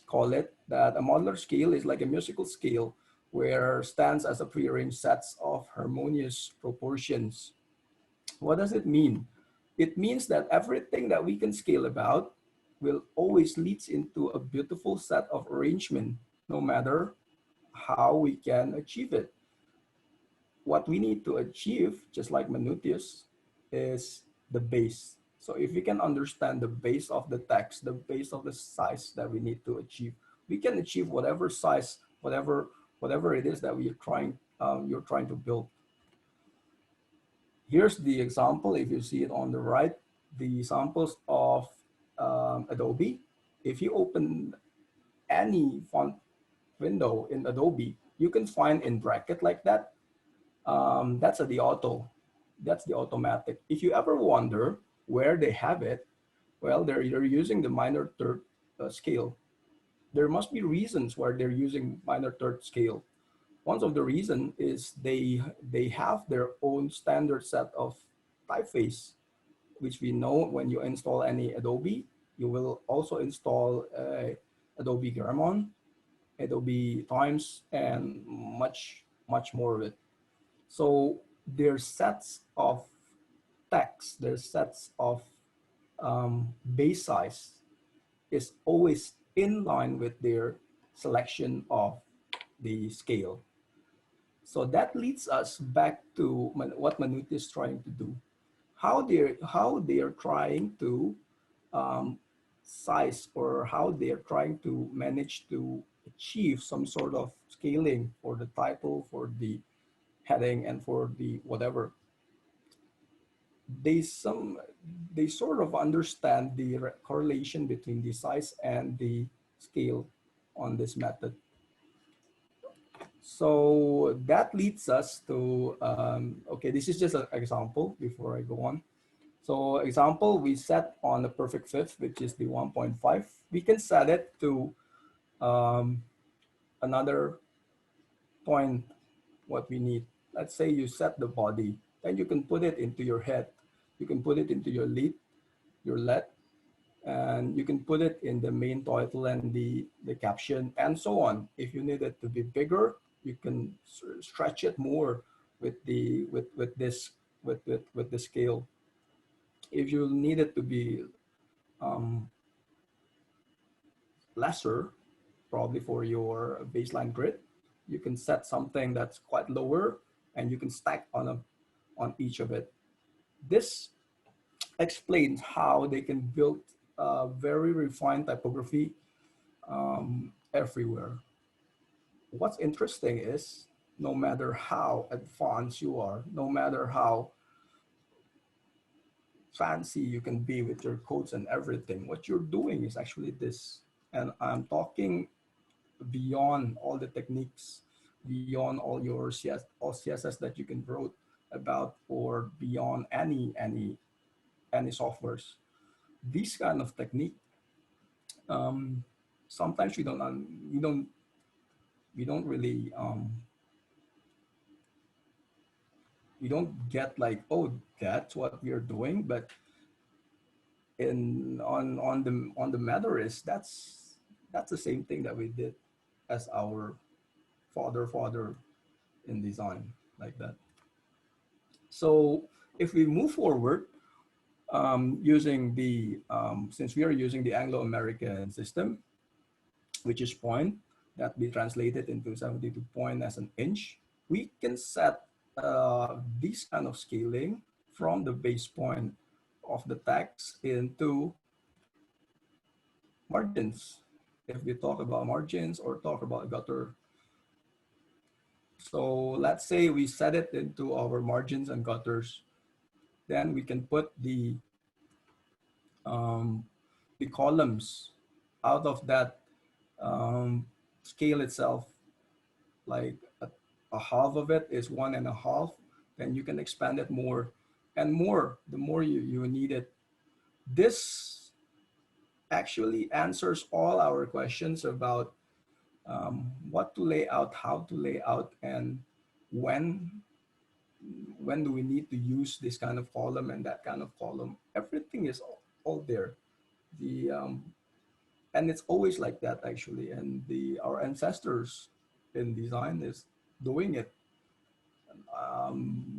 call it that a modular scale is like a musical scale where stands as a prearranged sets of harmonious proportions. What does it mean? It means that everything that we can scale about will always leads into a beautiful set of arrangement, no matter how we can achieve it. What we need to achieve, just like Manutius, is the base. So if we can understand the base of the text, the base of the size that we need to achieve, we can achieve whatever size, whatever it is that you're trying to build. Here's the example. If you see it on the right, the samples of Adobe. If you open any font window in Adobe, you can find in bracket like that. That's the auto. That's the automatic. If you ever wonder where they have it, well, they're using the minor third scale. There must be reasons why they're using minor third scale. One of the reason is they have their own standard set of typeface, which we know when you install any Adobe, you will also install Adobe Garamond, Adobe Times, and much more of it. So their sets of text, their sets of base size is always in line with their selection of the scale. So that leads us back to what Manute is trying to do. How they're trying to size, or how they're trying to manage to achieve some sort of scaling for the title, for the heading, and for the whatever. They sort of understand the correlation between the size and the scale on this method. So that leads us to, okay, this is just an example before I go on. So example, we set on the perfect fifth, which is the 1.5. We can set it to another point, what we need. Let's say you set the body, then you can put it into your head. You can put it into your lead, your let, and you can put it in the main title and the caption and so on. If you need it to be bigger, you can stretch it more with the scale. If you need it to be lesser, probably for your baseline grid, you can set something that's quite lower, and you can stack on each of it. This explains how they can build very refined typography everywhere. What's interesting is, no matter how advanced you are, no matter how fancy you can be with your codes and everything, what you're doing is actually this. And I'm talking beyond all the techniques, beyond all your CSS that you can write about, or beyond any softwares. This kind of technique, sometimes we don't really we don't get like, oh, that's what we're doing. But on the matter is, that's the same thing that we did as our father in design, like that. So if we move forward, using the since we are using the Anglo-American system, which is point, that we translated into 72 point as an inch, we can set this kind of scaling from the base point of the text into margins. If we talk about margins or talk about gutter. So let's say we set it into our margins and gutters. Then we can put the columns out of that scale itself. Like a half of it is 1.5. Then you can expand it more and more, the more you need it. This actually answers all our questions about what to lay out, how to lay out, and when do we need to use this kind of column and that kind of column. Everything is all there. The and it's always like that actually. And our ancestors in design is doing it,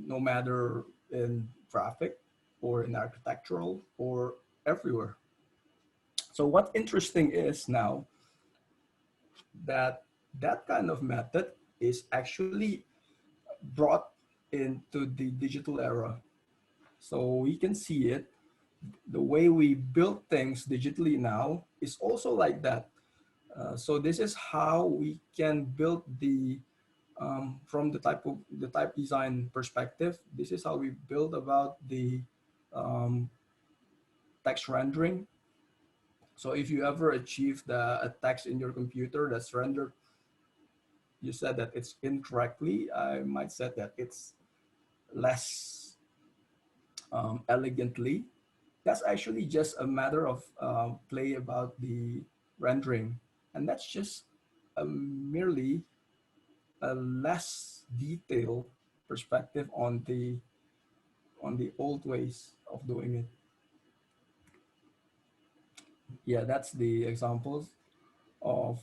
no matter in graphic or in architectural or everywhere. So what's interesting is now that that kind of method is actually brought into the digital era. So we can see it. The way we build things digitally now is also like that. So this is how we can build from the type design perspective. This is how we build about the text rendering. So if you ever achieve a text in your computer that's rendered, you said that it's incorrectly, I might say that it's less elegantly. That's actually just a matter of play about the rendering. And that's just merely a less detailed perspective on the old ways of doing it. Yeah, that's the examples of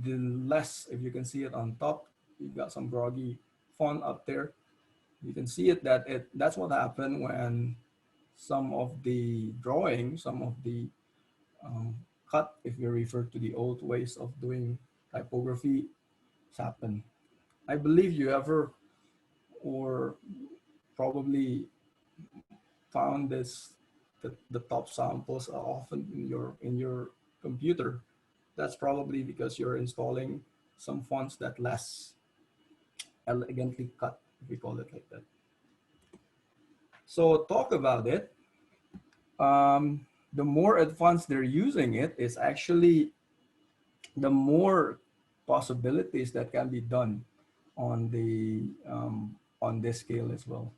the less, if you can see it on top, you got some groggy font up there. You can see it that's what happened when some of the drawing, some of the cut, if you refer to the old ways of doing typography, happen. I believe you ever or probably found this, the top samples are often in your computer. That's probably because you're installing some fonts that less elegantly cut, if we call it like that. So talk about it. The more advanced they're using it is actually the more possibilities that can be done on this scale as well.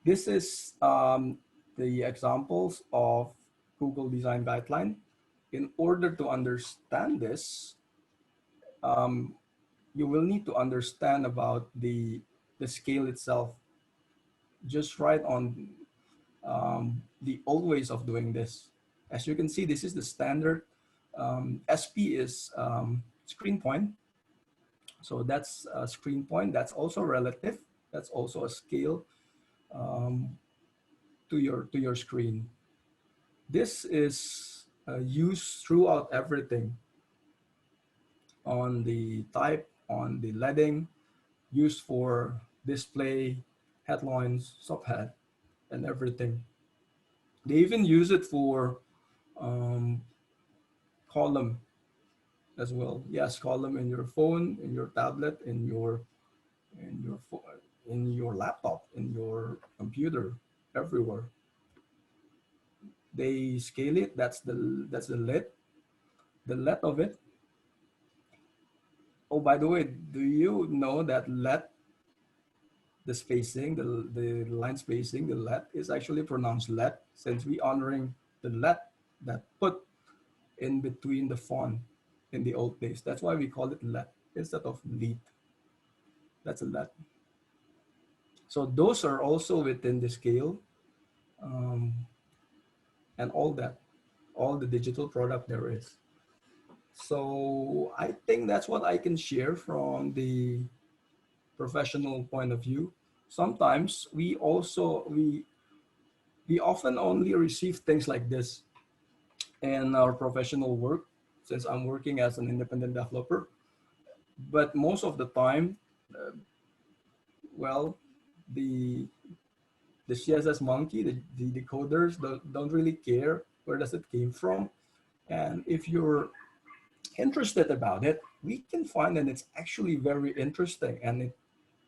This is the examples of Google Design Guideline. In order to understand this, you will need to understand about the scale itself. Just write on the old ways of doing this. As you can see, this is the standard. SP is screen point. So that's a screen point. That's also relative. That's also a scale to your screen. This is used throughout everything. On the type, on the leading, used for display, headlines, subhead, and everything. They even use it for column as well. Yes, column in your phone, in your tablet, in your laptop, in your computer, everywhere. They scale it. That's the let. The let of it. Oh, by the way, do you know that let, the spacing, the line spacing, the let is actually pronounced let, since we honoring the let that put in between the font in the old days. That's why we call it let instead of lead. That's a let. So those are also within the scale, and all the digital product there is. So I think that's what I can share from the professional point of view. Sometimes we often only receive things like this in our professional work, since I'm working as an independent developer. But most of the time, well, the the CSS monkey, the decoders don't really care where does it came from. And if you're interested about it, we can find that it's actually very interesting, and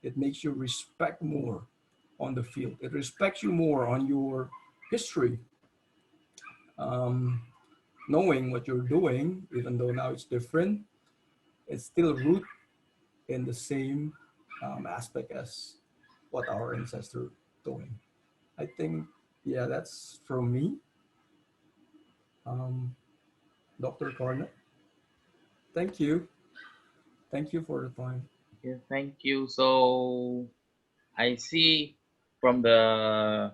it makes you respect more on the field. It respects you more on your history, knowing what you're doing, even though now it's different, it's still root in the same aspect as what our ancestors doing. I think, yeah, that's from me. Dr. Cornet, thank you. Thank you for the time. Yeah, thank you. So I see from the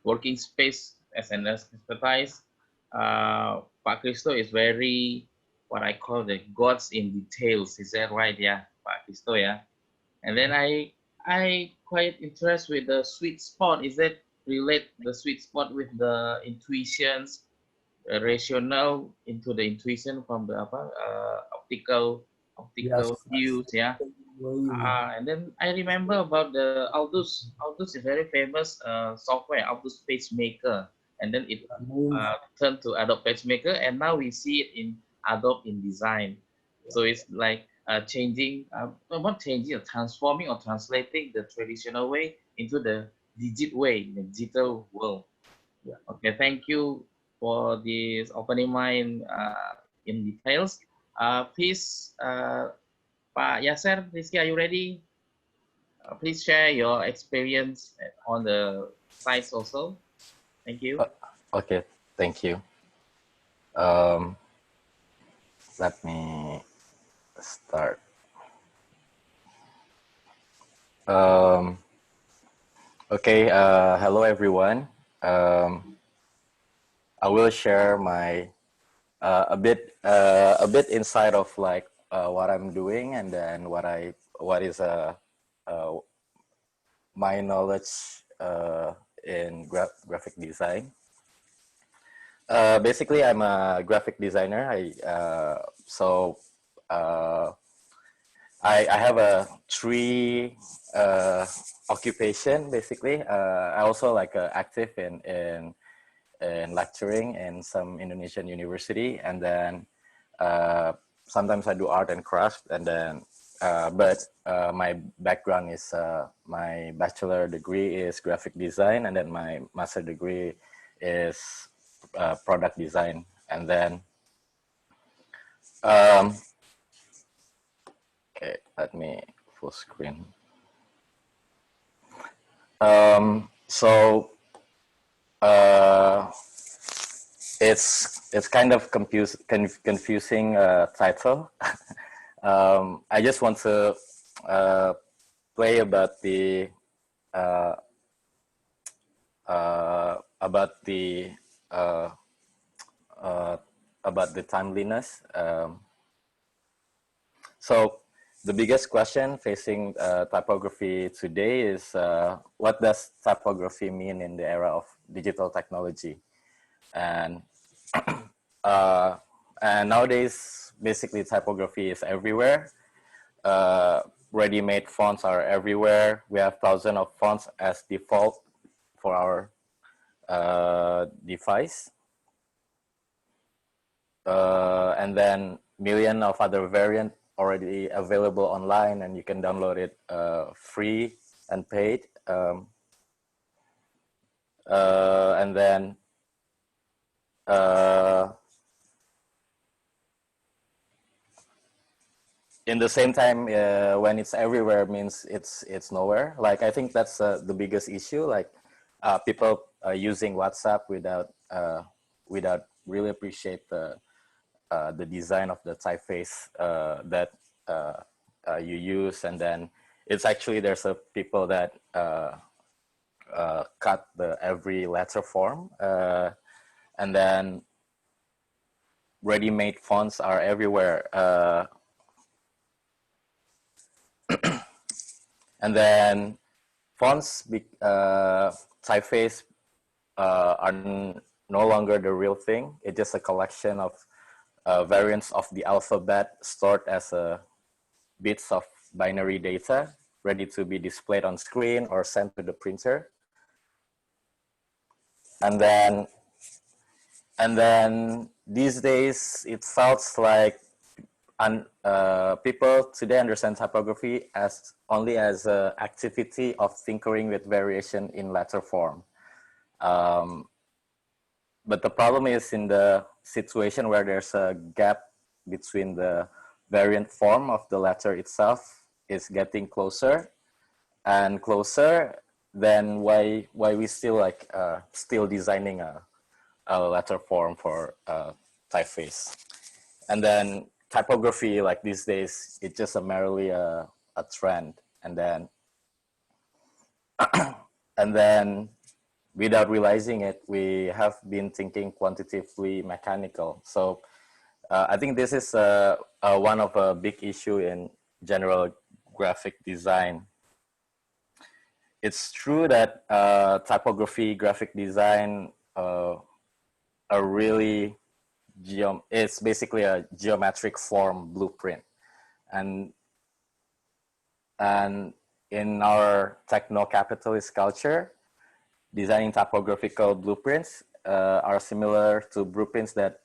working space as an expertise, Pak Christo is very what I call the gods in details. Is that right? Yeah, Pak Christo. Yeah. And then I quite interested with the sweet spot. Is that relate the sweet spot with the intuitions, rational into the intuition from the optical Yes, views? Yeah. And then I remember about the Aldous. Aldous is very famous software, Aldous PageMaker, and then it turned to Adobe PageMaker, and now we see it in Adobe InDesign. So it's like changing, not changing, transforming or translating the traditional way into the the digital world. Yeah. Okay, thank you for this opening mind in details. Please. Pak Yasser, Rizky, are you ready? Please share your experience on the sites also. Thank you. Okay, thank you. Let me start. Okay, hello everyone. I will share my a bit inside of like what I'm doing, and then what is my knowledge in graphic design. Basically, I'm a graphic designer. I have a three occupation basically. I also like active in lecturing in some Indonesian university, and then sometimes I do art and craft, and then but my background is my bachelor degree is graphic design, and then my master degree is product design, and then okay, let me full screen. So it's kind of confusing title. I just want to play about the timeliness. So the biggest question facing typography today is what does typography mean in the era of digital technology? And and nowadays, basically, typography is everywhere. Ready-made fonts are everywhere. We have thousands of fonts as default for our device. And then million of other variants already available online, and you can download it free and paid. And then in the same time, when it's everywhere means it's nowhere. Like I think that's the biggest issue. Like people using WhatsApp without really appreciate the design of the typeface that you use, and then it's actually there's a people that cut the every letter form, and then ready-made fonts are everywhere. And then fonts, typeface are no longer the real thing. It's just a collection of variants of the alphabet stored as bits of binary data ready to be displayed on screen or sent to the printer. and then these days it felt like people today understand typography as only as an activity of tinkering with variation in letter form. But the problem is in the situation where there's a gap between the variant form of the letter itself is getting closer and closer, then why we still still designing a letter form for typeface. And then typography, like these days, it's just merely a trend. And then and then without realizing it, we have been thinking quantitatively mechanical. So I think this is one of a big issue in general graphic design. It's true that typography, graphic design are really it's basically a geometric form blueprint, and in our techno-capitalist culture, designing typographical blueprints are similar to blueprints that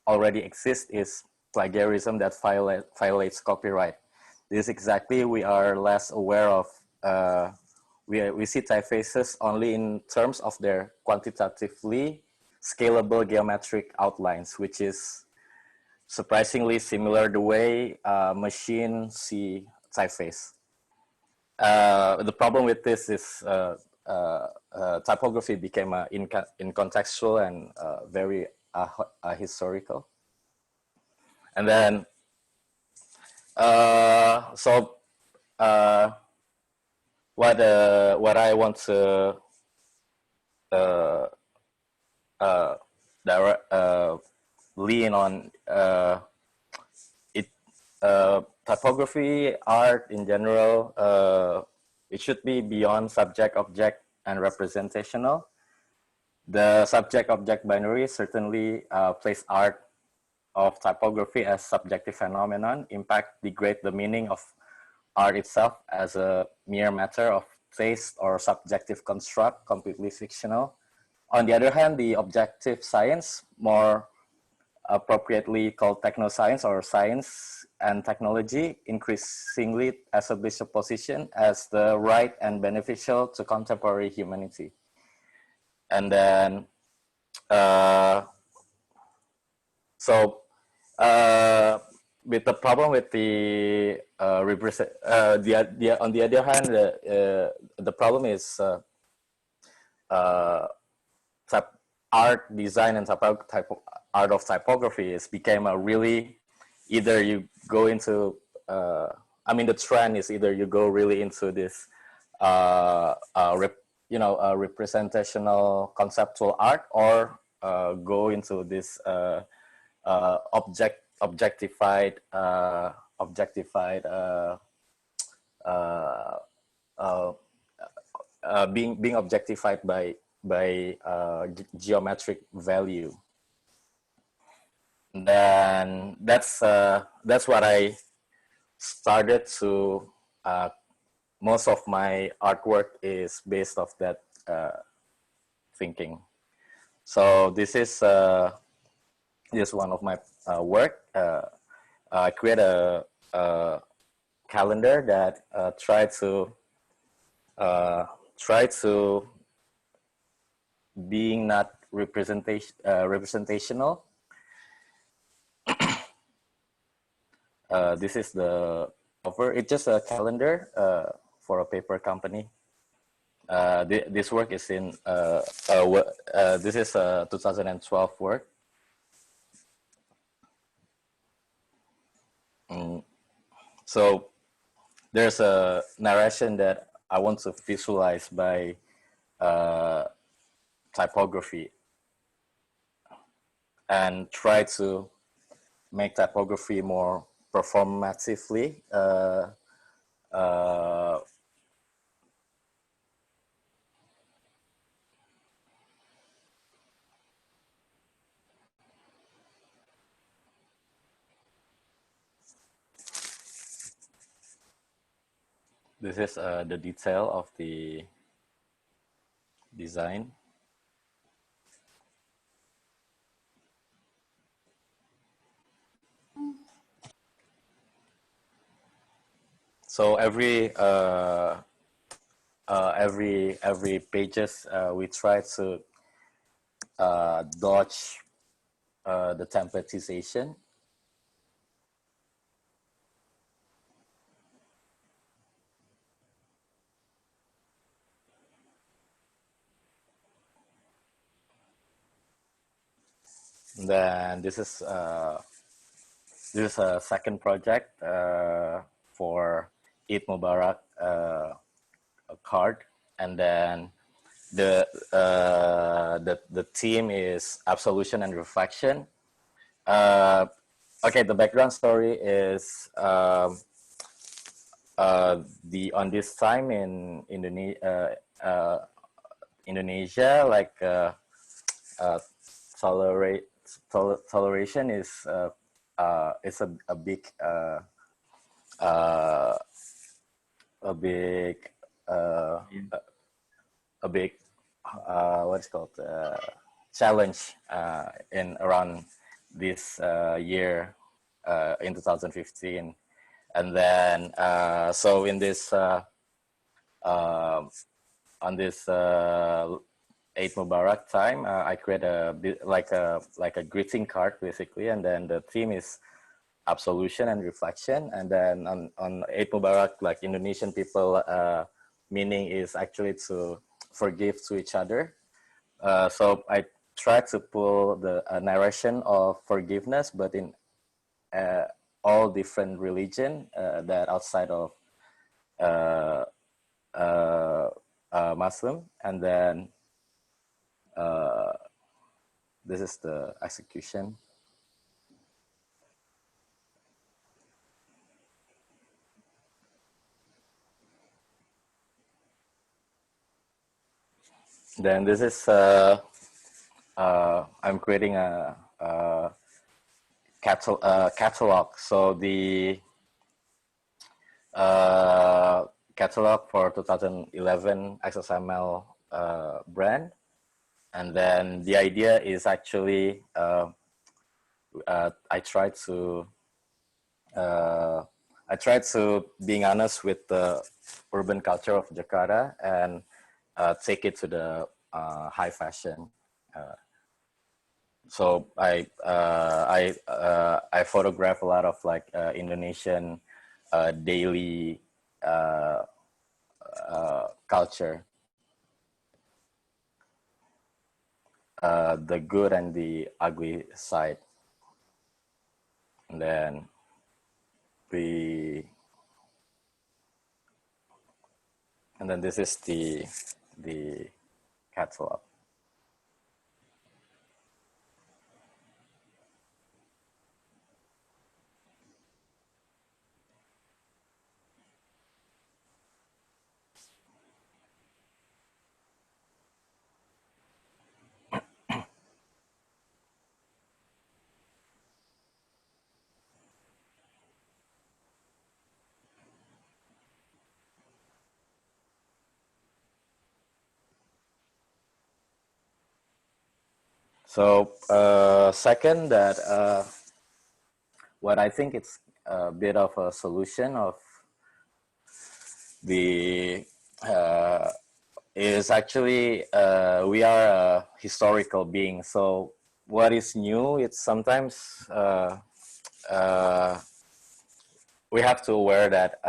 already exist is plagiarism that violates copyright. This is exactly we are less aware of. We see typefaces only in terms of their quantitatively scalable geometric outlines, which is surprisingly similar the way machines see typeface. The problem with this is typography became incontextual and very historical. And then, what I want to lean on typography art in general. It should be beyond subject, object, and representational. The subject-object binary certainly place art of typography as subjective phenomenon, impact, degrade the meaning of art itself as a mere matter of taste or subjective construct, completely fictional. On the other hand, the objective science, more appropriately called technoscience or science and technology, increasingly establish a position as the right and beneficial to contemporary humanity. And then, with the problem with the on the other hand, the problem is art design and art of typography is became a really either you go into I mean the trend is either you go really into this representational conceptual art or go into this objectified being objectified by geometric value. Then that's what I started to. Most of my artwork is based off that thinking. So this is one of my work. I create a calendar that try to being not representational. This is the cover. It's just a calendar for a paper company. This work is in this is a 2012 work. So there's a narration that I want to visualize by typography and try to make typography more performatively this is the detail of the design. So every pages we try to dodge the templatization. Then this is a second project for Eid Mubarak card, and then the theme is absolution and reflection. Okay, the background story is on this time in Indonesia, like toleration is a big what's called challenge in around this year in 2015, and then so in this on this Eid Mubarak time, I create a bit like a greeting card basically, and then the theme is absolution and reflection, and then on Eid Mubarak, like Indonesian people, meaning is actually to forgive to each other. So I try to pull the narration of forgiveness, but in all different religion that outside of Muslim, and then this is the execution. Then this is I'm creating a catalog. So the catalog for 2011 XSML brand, and then the idea is actually I try to being honest with the urban culture of Jakarta and take it to the high fashion. So I photograph a lot of like Indonesian daily culture, the good and the ugly side, and then this is the catalog. So second, that what I think it's a bit of a solution of the is actually we are a historical being. So what is new? It's sometimes we have to aware that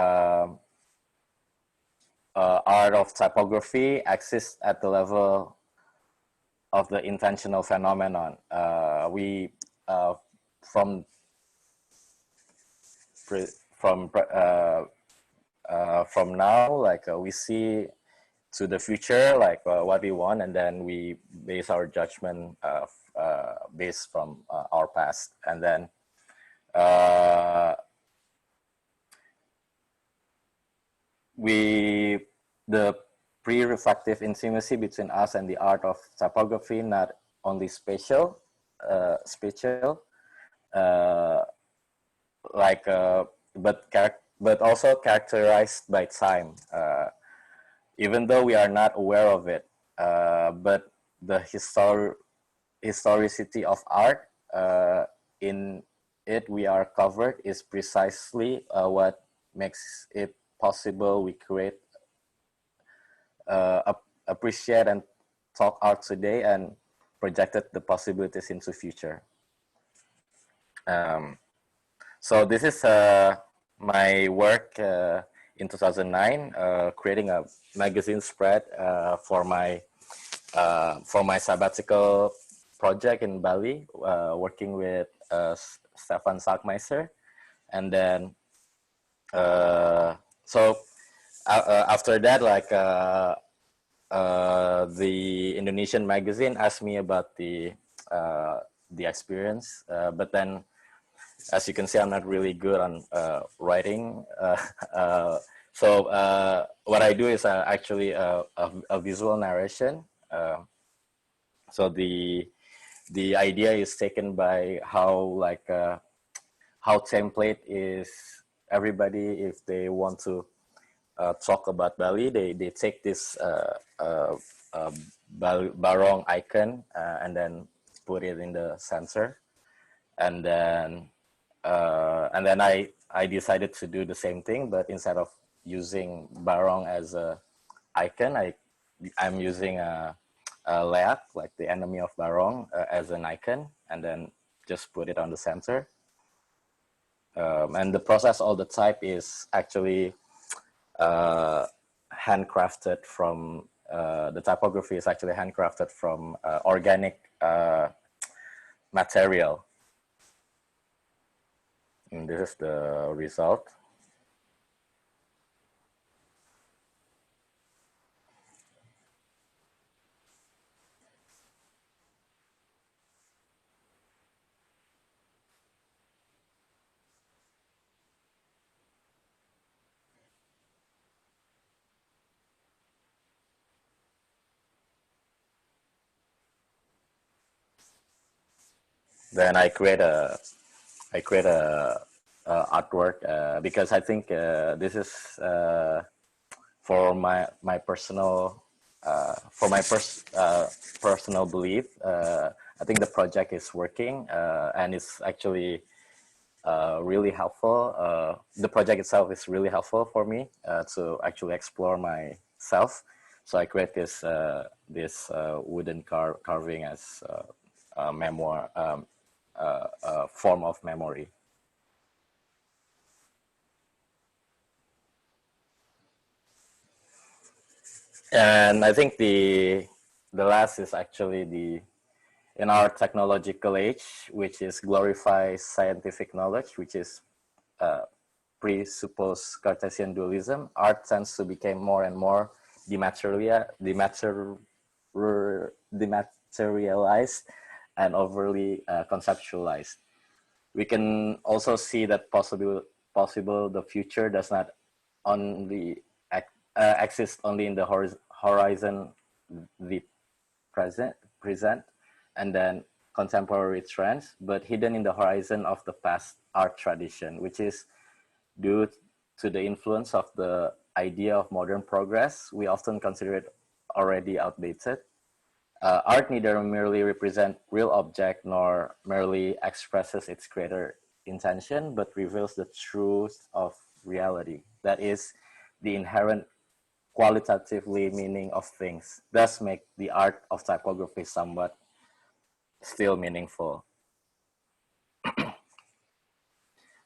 art of typography exists at the level of the intentional phenomenon. We from now, like we see to the future, like what we want, and then we base our judgment based from our past, and then the pre-reflective intimacy between us and the art of typography, not only spatial, but also characterized by time. Even though we are not aware of it, but the historicity of art in it we are covered is precisely what makes it possible we create, appreciate and talk art today and projected the possibilities into future. So this is my work in 2009, creating a magazine spread for my sabbatical project in Bali, working with Stefan Salkmeister. And then after that, like the Indonesian magazine asked me about the experience, but then, as you can see, I'm not really good on writing. So what I do is actually a visual narration. So the idea is taken by how template is. Everybody, if they want to talk about Bali, they take this barong icon and then put it in the center, and then I decided to do the same thing, but instead of using barong as a icon, I'm using a leak, like the enemy of barong, as an icon, and then just put it on the center. And the process, all the type is actually handcrafted from, the typography is actually handcrafted from organic material. And this is the result. Then I create a artwork because I think this is for my personal personal belief. I think the project is working and it's actually really helpful. The project itself is really helpful for me to actually explore myself. So I create this wooden carving as a memoir, form of memory. And I think the last is actually in our technological age, which is glorifies scientific knowledge, which is presuppose Cartesian dualism. Art tends to become more and more dematerialized and overly conceptualized. We can also see that possible the future does not only exist only in the horizon, the present, and then contemporary trends, but hidden in the horizon of the past art tradition, which is due to the influence of the idea of modern progress. We often consider it already outdated. Art neither merely represents real object nor merely expresses its greater intention, but reveals the truth of reality. That is the inherent qualitatively meaning of things, thus make the art of typography somewhat still meaningful.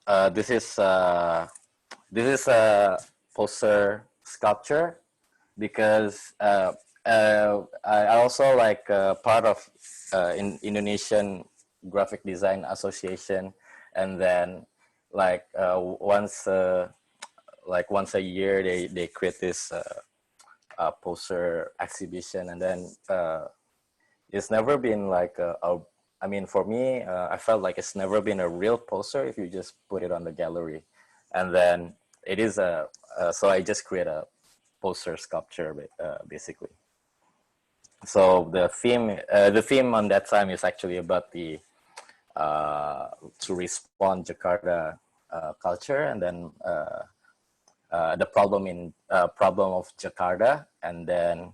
This is a poster sculpture because I also like part of Indonesian Graphic Design Association, and then like once a year they create this poster exhibition, and then it's never been like I mean, for me, I felt like it's never been a real poster if you just put it on the gallery, and then it is so I just create a poster sculpture basically. So the theme on that time is actually about the to respond Jakarta culture, and then the problem of Jakarta, and then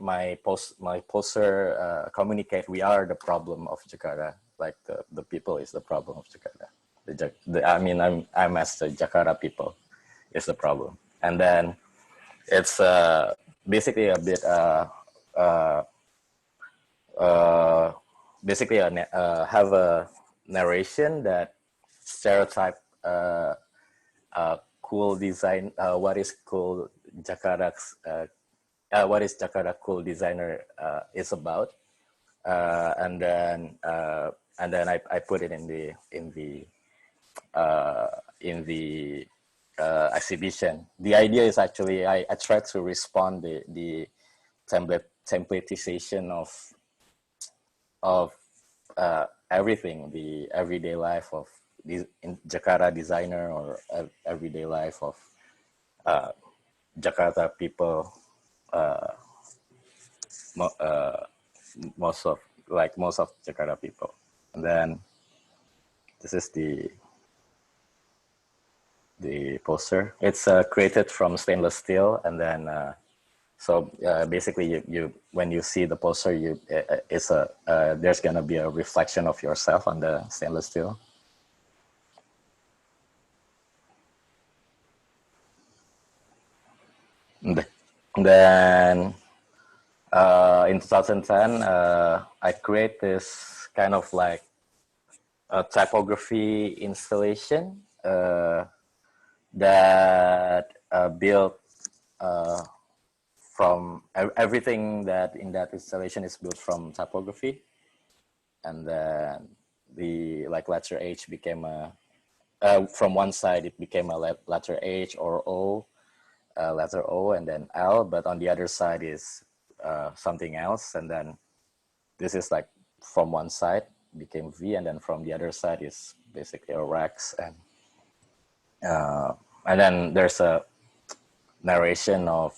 my poster communicate we are the problem of Jakarta, like the people is the problem of Jakarta. I mean, I'm as the Jakarta people is the problem, and then it's basically a bit uh, basically have a narration that stereotype cool design. What is cool Jakarta's? What is Jakarta cool designer is about, and then I put it in the exhibition. The idea is actually I try to respond the templatization of everything, the everyday life of the Jakarta designer or everyday life of Jakarta people. Most of Jakarta people, and then this is the poster. It's created from stainless steel, and then so basically you when you see the poster, it's there's gonna be a reflection of yourself on the stainless steel. And then in 2010, I create this kind of like a typography installation that built from everything that in that installation is built from typography, and then the like letter H became a from one side it became a letter H or O, letter O, and then L, but on the other side is something else, and then this is like from one side became V, and then from the other side is basically a Rex, and then there's a narration of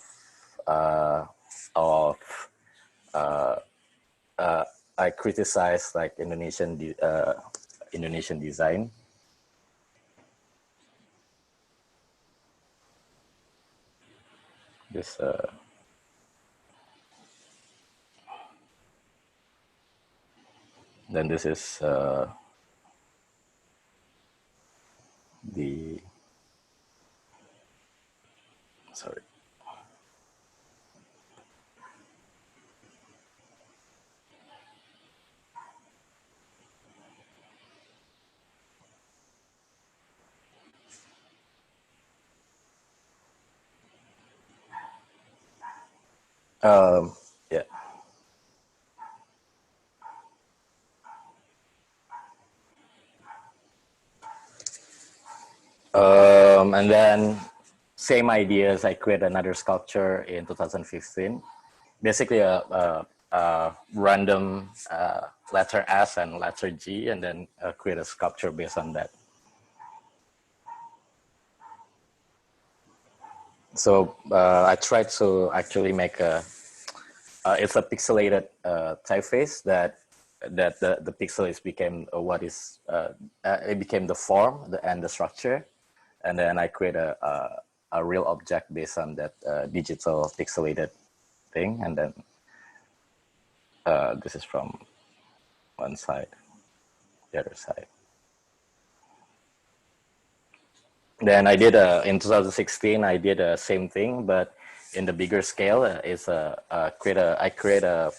I criticize like Indonesian design. This then this is the sorry. Yeah. And then same ideas, I create another sculpture in 2015. Basically a random letter S and letter G, and then create a sculpture based on that. So I tried to actually make it's a pixelated typeface that the pixel is became what is it became the form and the structure, and then I create a real object based on that digital pixelated thing, and then this is from one side, the other side. Then I did in 2016 I did the same thing, but in the bigger scale. I create a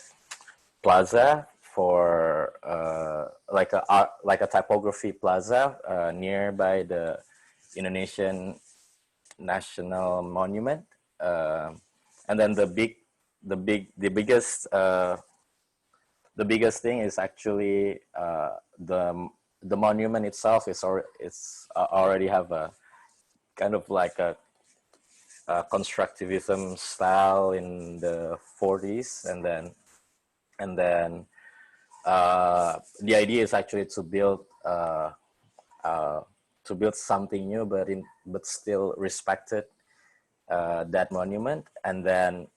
plaza for like a typography plaza nearby the Indonesian National Monument, and then the biggest thing is actually the monument itself is already have a kind of like a constructivism style in the 40s, and then the idea is actually to build something new, but still respected that monument. And then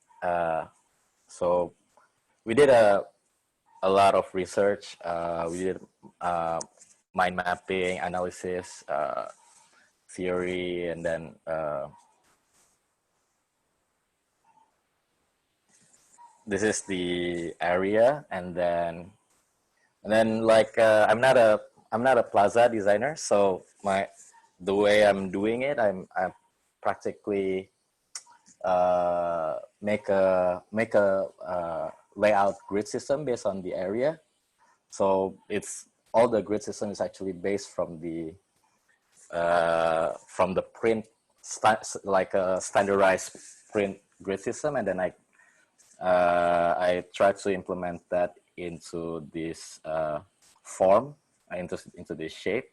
so we did a lot of research. We did mind mapping, analysis, theory, and then this is the area, and then like I'm not a plaza designer, so the way I'm doing it, I'm practically make a layout grid system based on the area. So it's all the grid system is actually based from the print, like a standardized print grid system, and then I try to implement that into this form, into this shape.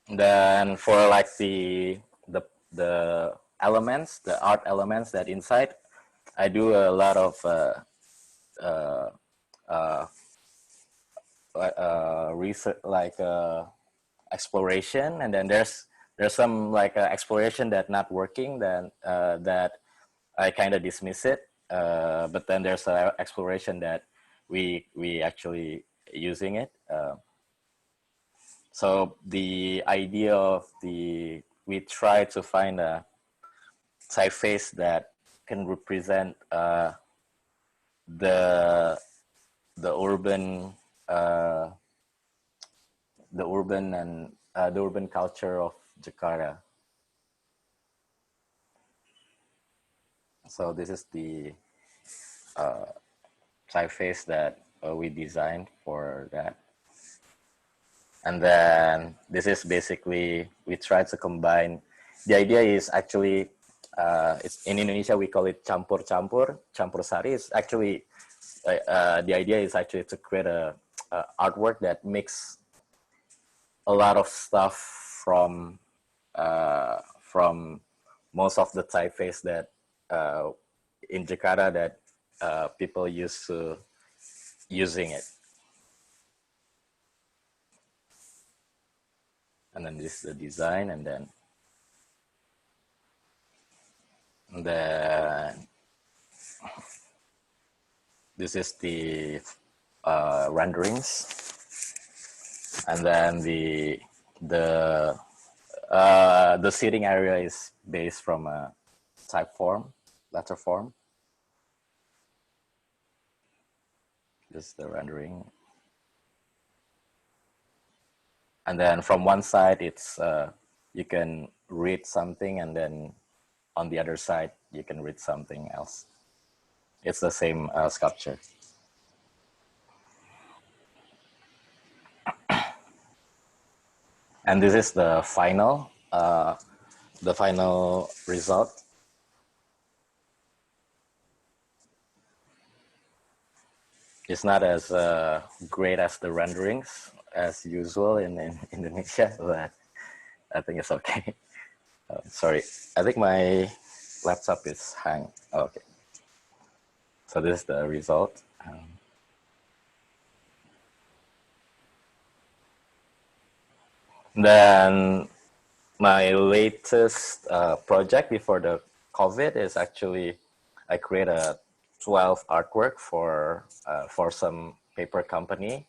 Then for like the elements, the art elements that inside, I do a lot of research, like exploration, and then there's some like exploration that not working, then that I kind of dismiss it. But then there's an exploration that we actually using it. So the idea of we try to find a typeface that can represent the urban and the urban culture of Jakarta. So this is the typeface that we designed for that. And then this is basically, we try to combine, the idea is actually, it's in Indonesia, we call it campur sari. It's actually, the idea is actually to create a artwork that mix a lot of stuff from most of the typeface that in Jakarta that people used to using it. And then this is the design, and then this is the renderings, and then the seating area is based from a letter form. This is the rendering. And then from one side, it's you can read something, and then on the other side, you can read something else. It's the same sculpture. And this is the final result. It's not as great as the renderings as usual in Indonesia, but I think it's okay. Sorry, I think my laptop is hang. Oh, okay. So this is the result. Then my latest project before the COVID is actually, I create a 12 artwork for some paper company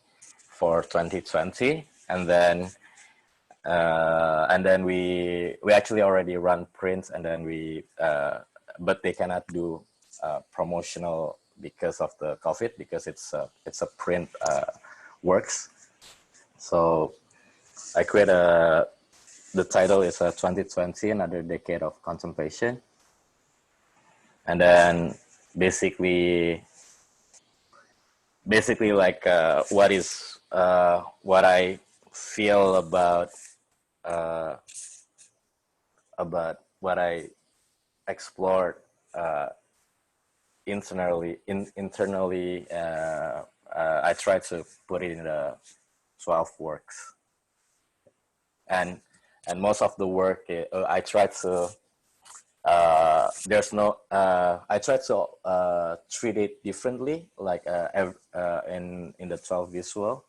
for 2020, and then we actually already run prints, and then but they cannot do promotional because of the COVID, because it's a print works. So I create the title is 2020, Another Decade of Contemplation. And then basically like what I feel about what I explored internally. I try to put it in the 12 works. And most of the work, I try to I try to treat it differently, like in the 12 visual.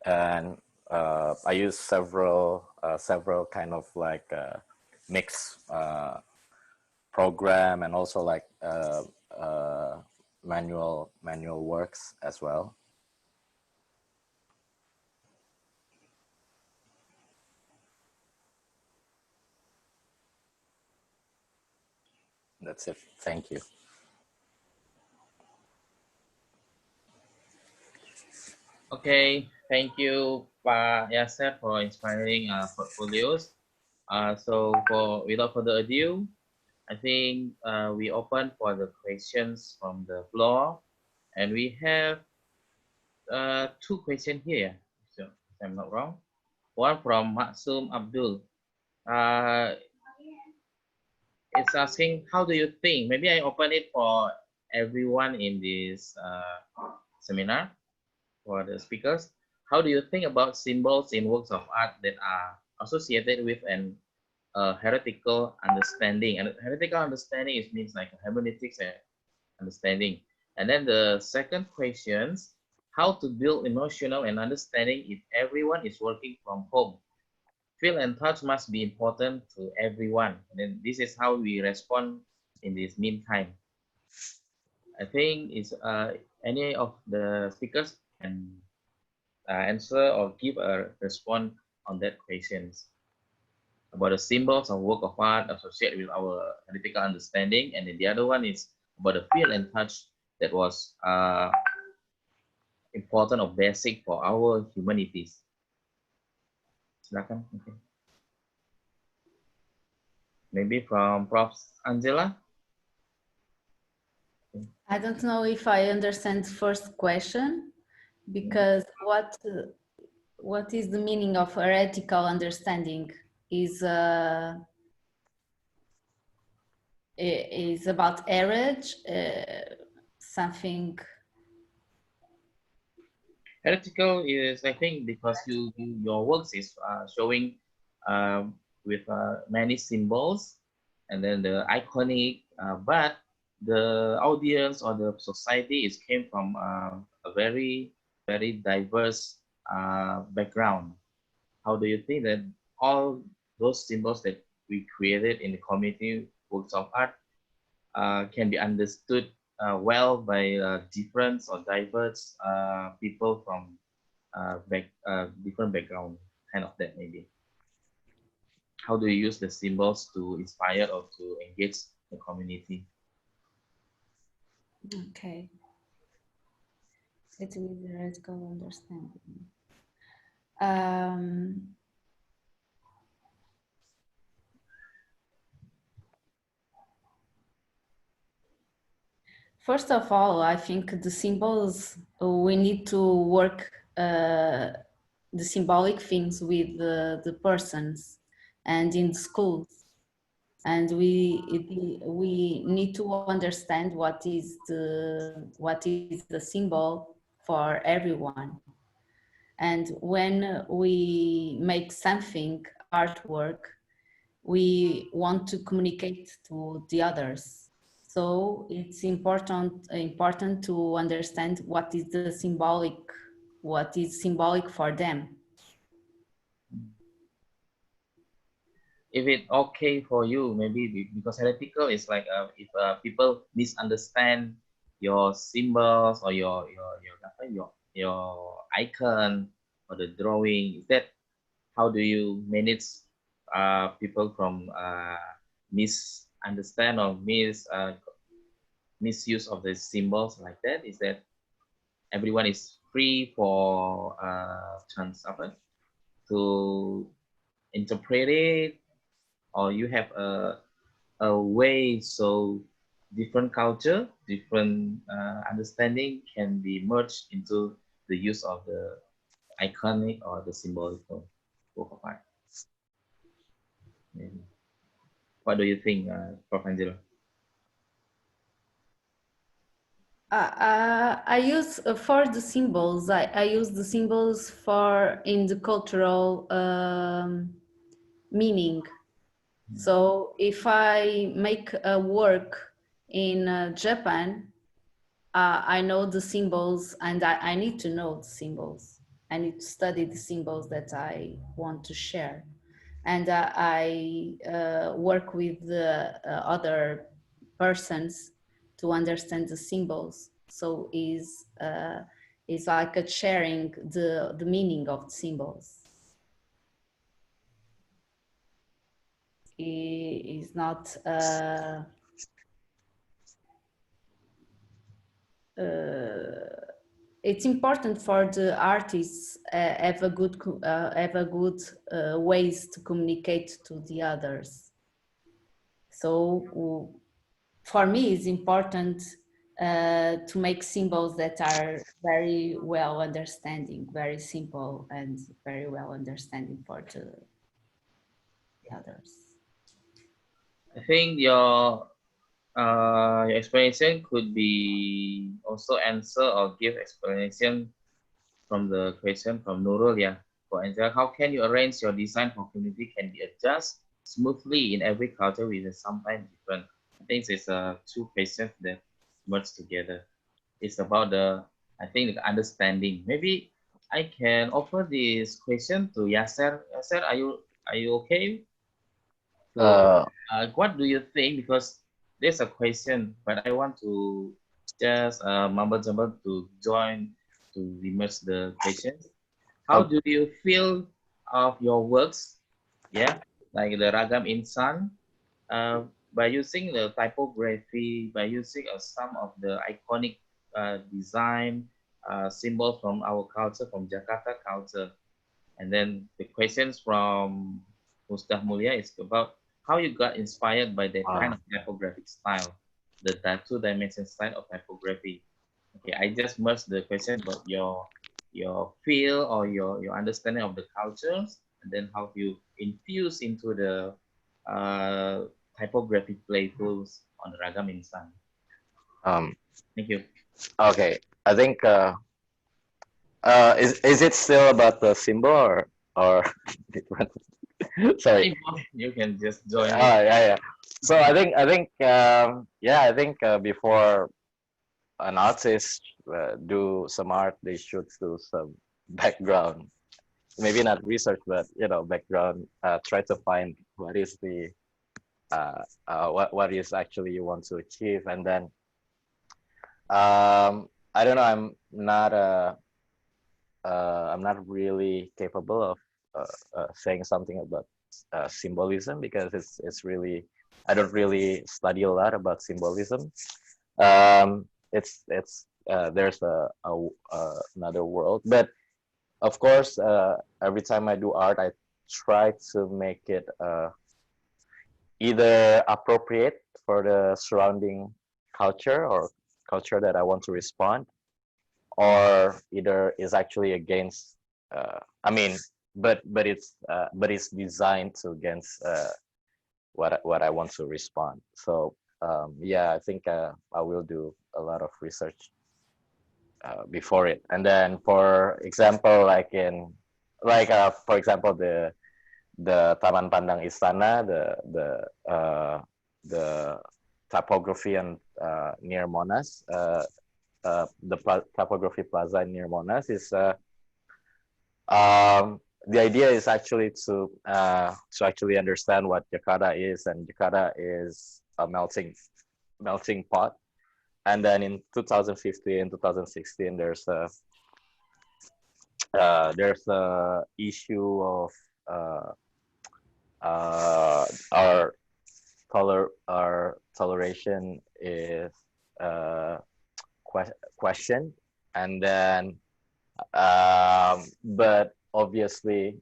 And I use several kind of like mix program, and also like manual works as well. That's it. Thank you. Okay, thank you, Pak Yasser, for inspiring portfolios. So without further ado, I think we open for the questions from the floor, and we have two questions here, so if I'm not wrong. One from Maksum Abdul. It's asking, how do you think? Maybe I open it for everyone in this seminar, for the speakers. How do you think about symbols in works of art that are associated with an heretical understanding? And heretical understanding is means like hermeneutics understanding. And then the second question, how to build emotional and understanding if everyone is working from home? Feel and touch must be important to everyone. And then this is how we respond in this meantime. I think it's any of the speakers can answer or give a response on that questions about the symbols of work of art associated with our hermeneutical understanding, and then the other one is about the feel and touch that was important or basic for our humanities. Silakan. Okay. Maybe from Prof. Angela. I don't know if I understand first question, because what is the meaning of heretical understanding is about marriage, something. Heretical is, I think, because your works is showing with many symbols and then the iconic, but the audience or the society is came from a very diverse background. How do you think that all those symbols that we created in the community works of art can be understood well by different or diverse people from different background, kind of that maybe. How do you use the symbols to inspire or to engage the community? Okay. It is heretical understanding. First of all, I think the symbols, we need to work the symbolic things with the persons and in the schools. And we need to understand what is the symbol for everyone. And when we make something, artwork, we want to communicate to the others. So it's important to understand what is symbolic for them. If it's okay for you, maybe because heretical is like if people misunderstand your symbols or your icon or the drawing, is that how do you manage people from misunderstand or misuse of the symbols like that? Is that everyone is free for chance to interpret it, or you have a way so different culture, different understanding can be merged into the use of the iconic or the symbolical work of art? Maybe. What do you think, Prof. Angelo? I use for the symbols. I use the symbols for in the cultural meaning. So if I make a work in Japan, I know the symbols, and I need to know the symbols. I need to study the symbols that I want to share, and I work with the other persons to understand the symbols. So is like a sharing the meaning of the symbols. Is not it's important for the artists have a good ways to communicate to the others. So for me, it's important to make symbols that are very well understanding, very simple and very well understanding for the others. I think your explanation could be also answer or give explanation from the question from Nurul. Yeah. For example, how can you arrange your design for community can be adjusted smoothly in every culture with sometimes different? I think it's two questions that merge together. It's about I think the understanding. Maybe I can offer this question to Yasser. Yasser, are you okay? So, what do you think? Because there's a question, but I want to just mumble jumble to join to immerse the questions. How do you feel of your works? Yeah, like the Ragam Insan, by using the typography, by using some of the iconic design symbols from our culture, from Jakarta culture. And then the questions from Mustah Mulia is about how you got inspired by that kind of typographic style, the two-dimension style of typography. Okay, I just merged the question about your feel or your understanding of the cultures, and then how you infuse into the typographic playfulness on Ragam Insan. Thank you. Okay, I think is it still about the symbol or different? Sorry. You can just join. Yeah. So I think before an artist do some art, they should do some background, maybe not research, but background. Try to find what is the what is actually you want to achieve, and then I don't know. I'm not really capable of saying something about symbolism because it's really I don't really study a lot about symbolism. It's there's another world, but of course every time I do art, I try to make it either appropriate for the surrounding culture or culture that I want to respond, or either is actually against but it's designed to against what I want to respond. So I think I will do a lot of research before it. And then for example, for example the Taman Pandang Istana, the typography and near Monas, the typography plaza near Monas is the idea is actually to actually understand what Jakarta is, and Jakarta is a melting pot. And then in 2015, 2016, there's a issue of our toleration is question, and then but obviously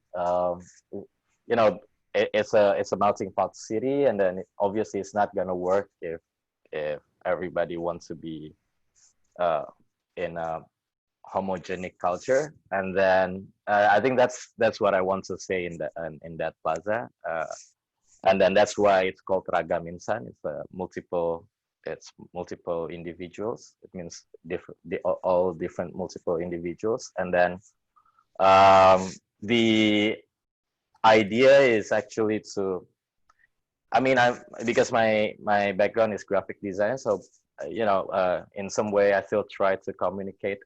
it's a melting pot city, and then obviously it's not gonna work if everybody wants to be in a homogenic culture. And then I think that's what I want to say in that plaza, and then that's why it's called Ragam Insan. It's multiple individuals. It means all different multiple individuals. And then the idea is actually to, because my background is graphic design, so in some way I still try to communicate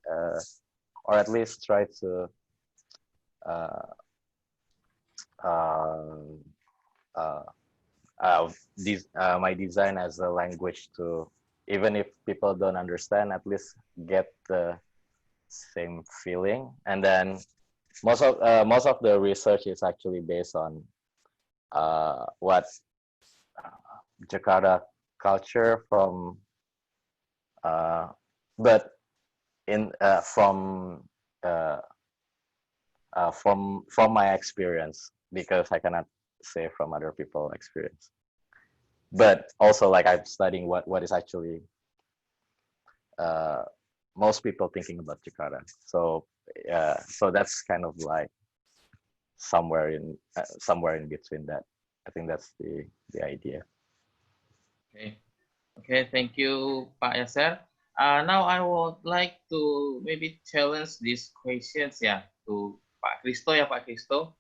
or at least try to my design as a language to even if people don't understand, at least get the same feeling. And then most of the research is actually based on what Jakarta culture but in from my experience, because I cannot say from other people's experience. But also, like, I'm studying what is actually most people thinking about Jakarta. So so that's kind of like somewhere in between that. I think that's the idea. Okay. Okay, thank you, Pak Yasser. Now I would like to maybe challenge these questions ya to Pak Kristo ya, Pak Kristo.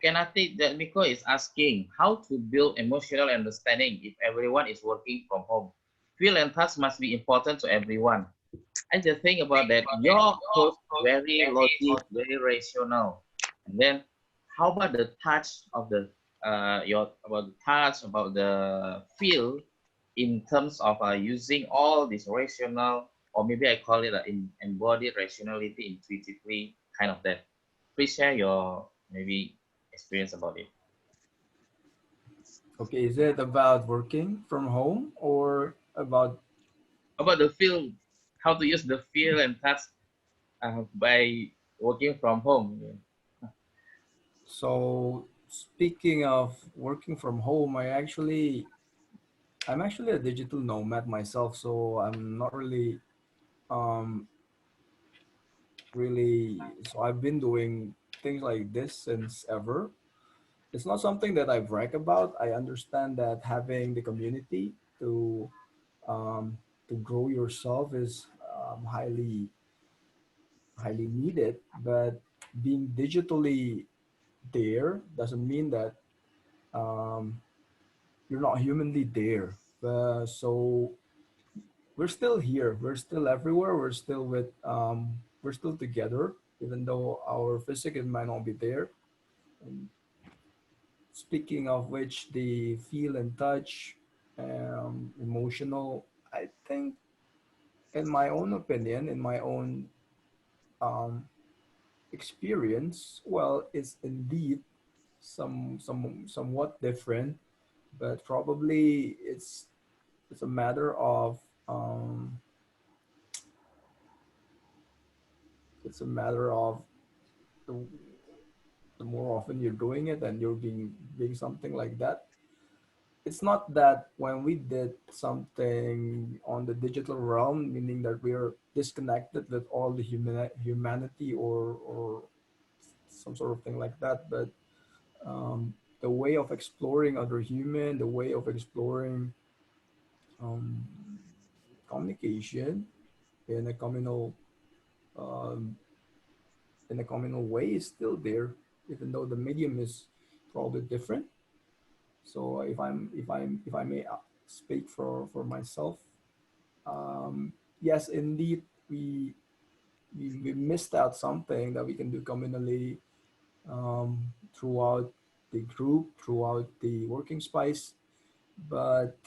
Kenati that Miko is asking how to build emotional understanding if everyone is working from home. Feel and touch must be important to everyone. I just think about that. Your approach very logic, very rational. And then, how about the touch of the about the touch, about the feel, in terms of using all this rational, or maybe I call it embodied rationality intuitively, kind of that. Please share your maybe experience about it. Okay, is it about working from home or about the feel, how to use the feel and touch by working from home? So speaking of working from home, I'm actually a digital nomad myself, so I'm not really so I've been doing things like this since ever. It's not something that I brag about. I understand that having the community um, to grow yourself is highly needed, but being digitally there doesn't mean that um, you're not humanly there. So we're still here. We're still everywhere. We're still together, even though our physical might not be there. And speaking of which, the feel and touch, emotional, I think, in my own opinion, in my own um, experience, well, it's indeed somewhat different, but probably it's a matter of it's a matter of the, the more often you're doing it and you're being something like that. It's not that when we did something on the digital realm, meaning that we're disconnected with all the humanity or some sort of thing like that, but the way of exploring other human, the way of exploring um, communication in a communal um, way is still there, even though the medium is probably different. So if I may speak for myself, yes, indeed, we missed out something that we can do communally throughout the group, throughout the working space, but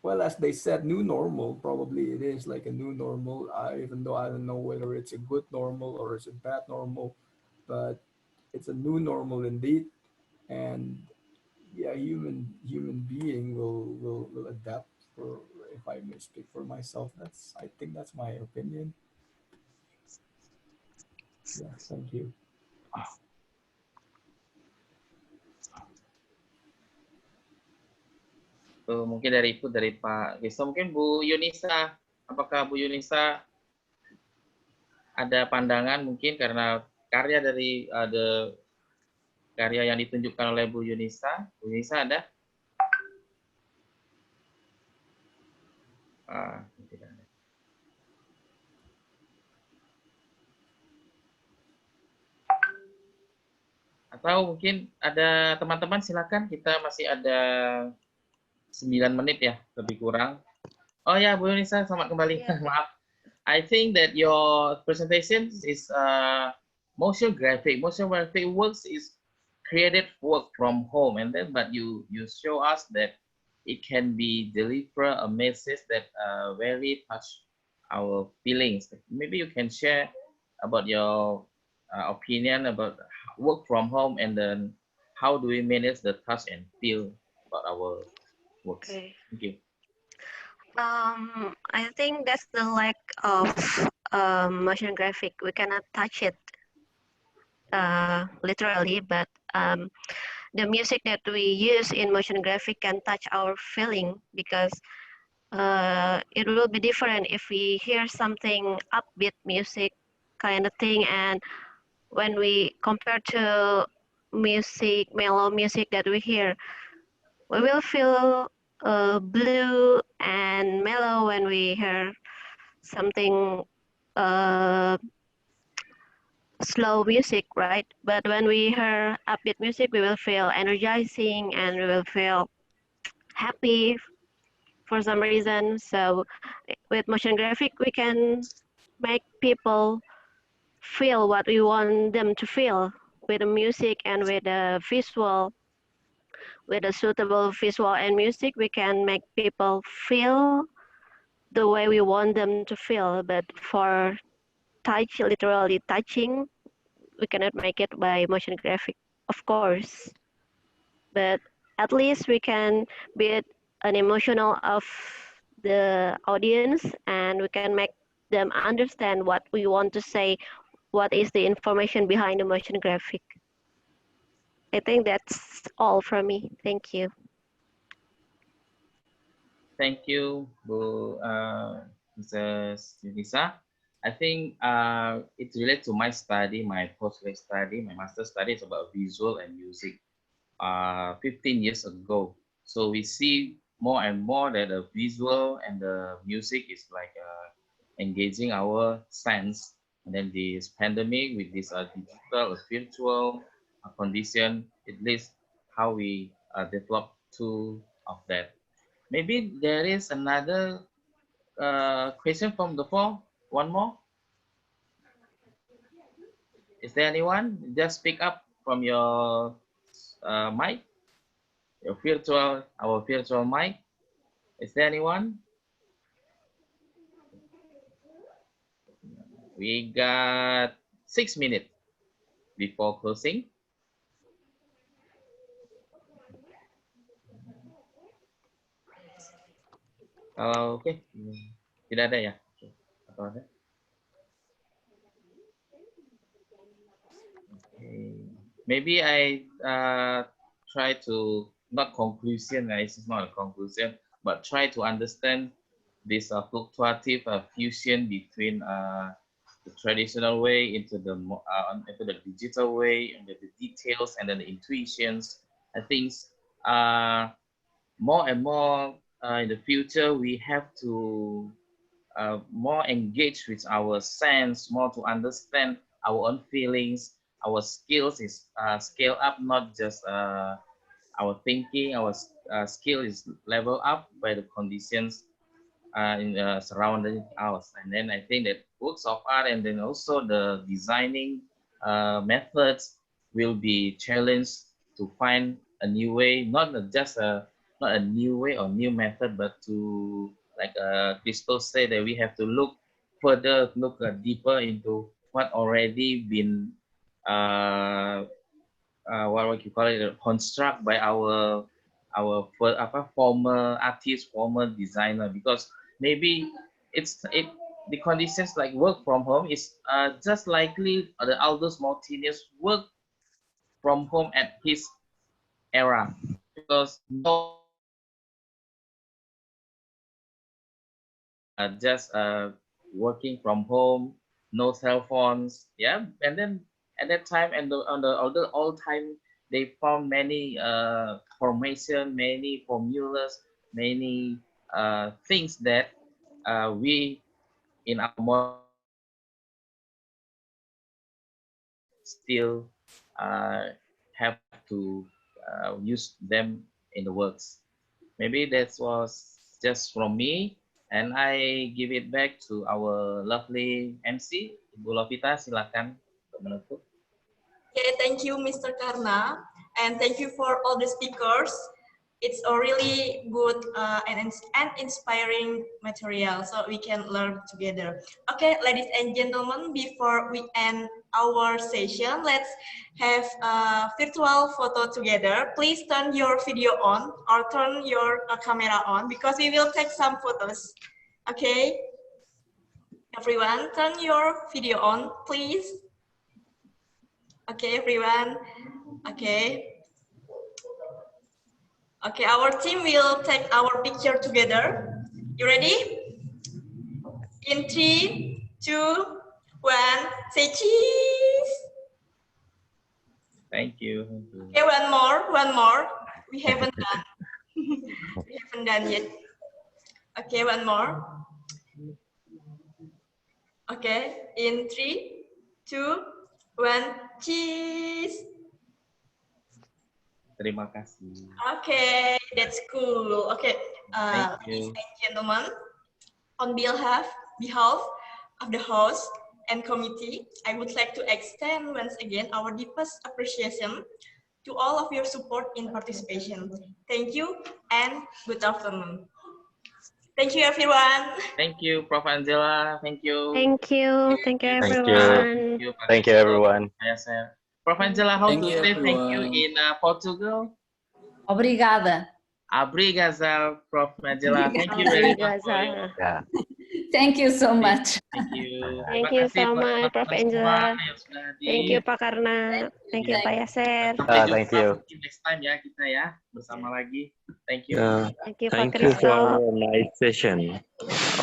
well, as they said, new normal, probably it is like a new normal, even though I don't know whether it's a good normal or it's a bad normal, but it's a new normal indeed. And yeah, human being will adapt. For if I may speak for myself, I think that's my opinion. Yeah, thank you. Tuh, mungkin dari Pak Kristo. Mungkin Bu Yunisa, apakah Bu Yunisa ada pandangan mungkin karena karya dari karya yang ditunjukkan oleh Bu Yunisa? Bu Yunisa ada? Tidak ada. Atau mungkin ada teman-teman, silakan, kita masih ada 9 menit ya, lebih kurang. Oh ya, Bu Yunisa, selamat kembali. Maaf. I think that your presentation is motion graphic. Motion graphic works is created work from home, and then but you show us that it can be deliver a message that very touch our feelings. Maybe you can share about your opinion about work from home, and then how do we manage the touch and feel about our works. Okay. Thank you. I think that's the lack of motion graphic. We cannot touch it literally, but the music that we use in motion graphic can touch our feeling, because it will be different if we hear something upbeat music kind of thing, and when we compare to music, mellow music that we hear, we will feel blue and mellow when we hear something uh, slow music, right? But when we hear upbeat music, we will feel energizing and we will feel happy for some reason. So with motion graphic, we can make people feel what we want them to feel with the music and with the visual. With a suitable visual and music, we can make people feel the way we want them to feel. But for touch, literally touching, we cannot make it by motion graphic, of course. But at least we can build an emotional of the audience, and we can make them understand what we want to say, what is the information behind the motion graphic. I think that's all from me. Thank you. Thank you, Bu Mrs. Yunisa. I think it relates to my study, my postgrad study, my master study is about visual and music. 15 years ago, so we see more and more that the visual and the music is like engaging our sense. And then this pandemic with this digital, virtual condition, it leads how we develop two of that. Maybe there is another question from the floor. One more. Is there anyone? Just speak up from your mic, our virtual mic. Is there anyone? We got 6 minutes before closing. Kalau oke, tidak ada ya? Atau ada? Okay. Maybe I try to, not conclusion, this is not a conclusion, but try to understand this fluctuative fusion between the traditional way into the digital way, and the details and then the intuitions. I think more and more in the future we have to more engage with our sense, more to understand our own feelings. Our skills is scale up, not just our thinking. Our skill is level up by the conditions in surrounding us. And then I think that works of art and then also the designing methods will be challenged to find a new way, not just not a new way or new method, but to, like Crystal said, that we have to look further, look deeper into what already been what would you call it, construct by our former artist, former designer, because maybe the conditions like work from home is just likely the Aldous Martinez work from home at his era, because no just working from home, no cell phones, yeah. And then at that time and on the all time, they found many formation, many formulas, many things that we in our modern still have to use them in the works. Maybe that was just from me, and I give it back to our lovely MC, Ibu Lovita, silakan untuk menutup. Okay, thank you, Mr. Karna. And thank you for all the speakers. It's a really good and inspiring material, so we can learn together. Okay, ladies and gentlemen, before we end our session, let's have a virtual photo together. Please turn your video on or turn your camera on because we will take some photos. Okay, everyone, turn your video on, please. Okay, everyone. Okay. Okay, our team will take our picture together. You ready? In 3, 2, 1, say cheese. Thank you. Okay, one more. We haven't done. We haven't done yet. Okay, one more. Okay, in 3, 2, 1, cheese. Terima kasih. Okay, that's cool. Okay, Thank ladies you. and gentlemen, on behalf of the host and committee, I would like to extend once again our deepest appreciation to all of your support in participation. Thank you and good afternoon. Thank you, everyone. Thank you, Prof. Angela. Thank you. Thank you. Thank you, Thank everyone. you. Thank you, everyone. Prof. Angela, how Thank to you, say thank you everyone. in Portugal? Obrigada. Obrigado, Prof. Angela. Thank you very much for you. Obrigada. Yeah. Thank you so much. Thank you. Thank Terima you kasih so buat much, Prof. teman-teman semua Angela. yang sudah hadir. Thank you, Pak Karna. Thank you, Pak Yaser. Sampai jumpa Thank you. mungkin next time ya kita ya bersama lagi. Thank you. Thank you, Pak Thank you for Kristo. a nice session.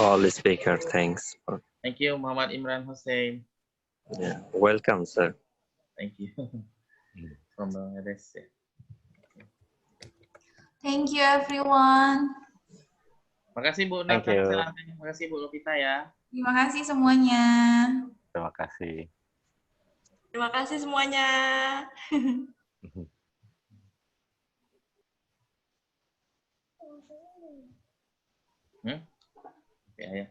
All the speaker, thanks. Thank you, Muhammad Imran Hussein. Yeah. Welcome, sir. Thank you. From Bangladesh. Thank you, everyone. Makasih Bu Thank you. Natasha, makasih Bu Lovita ya. Terima kasih semuanya. Terima kasih. Terima kasih semuanya. Oke, ya.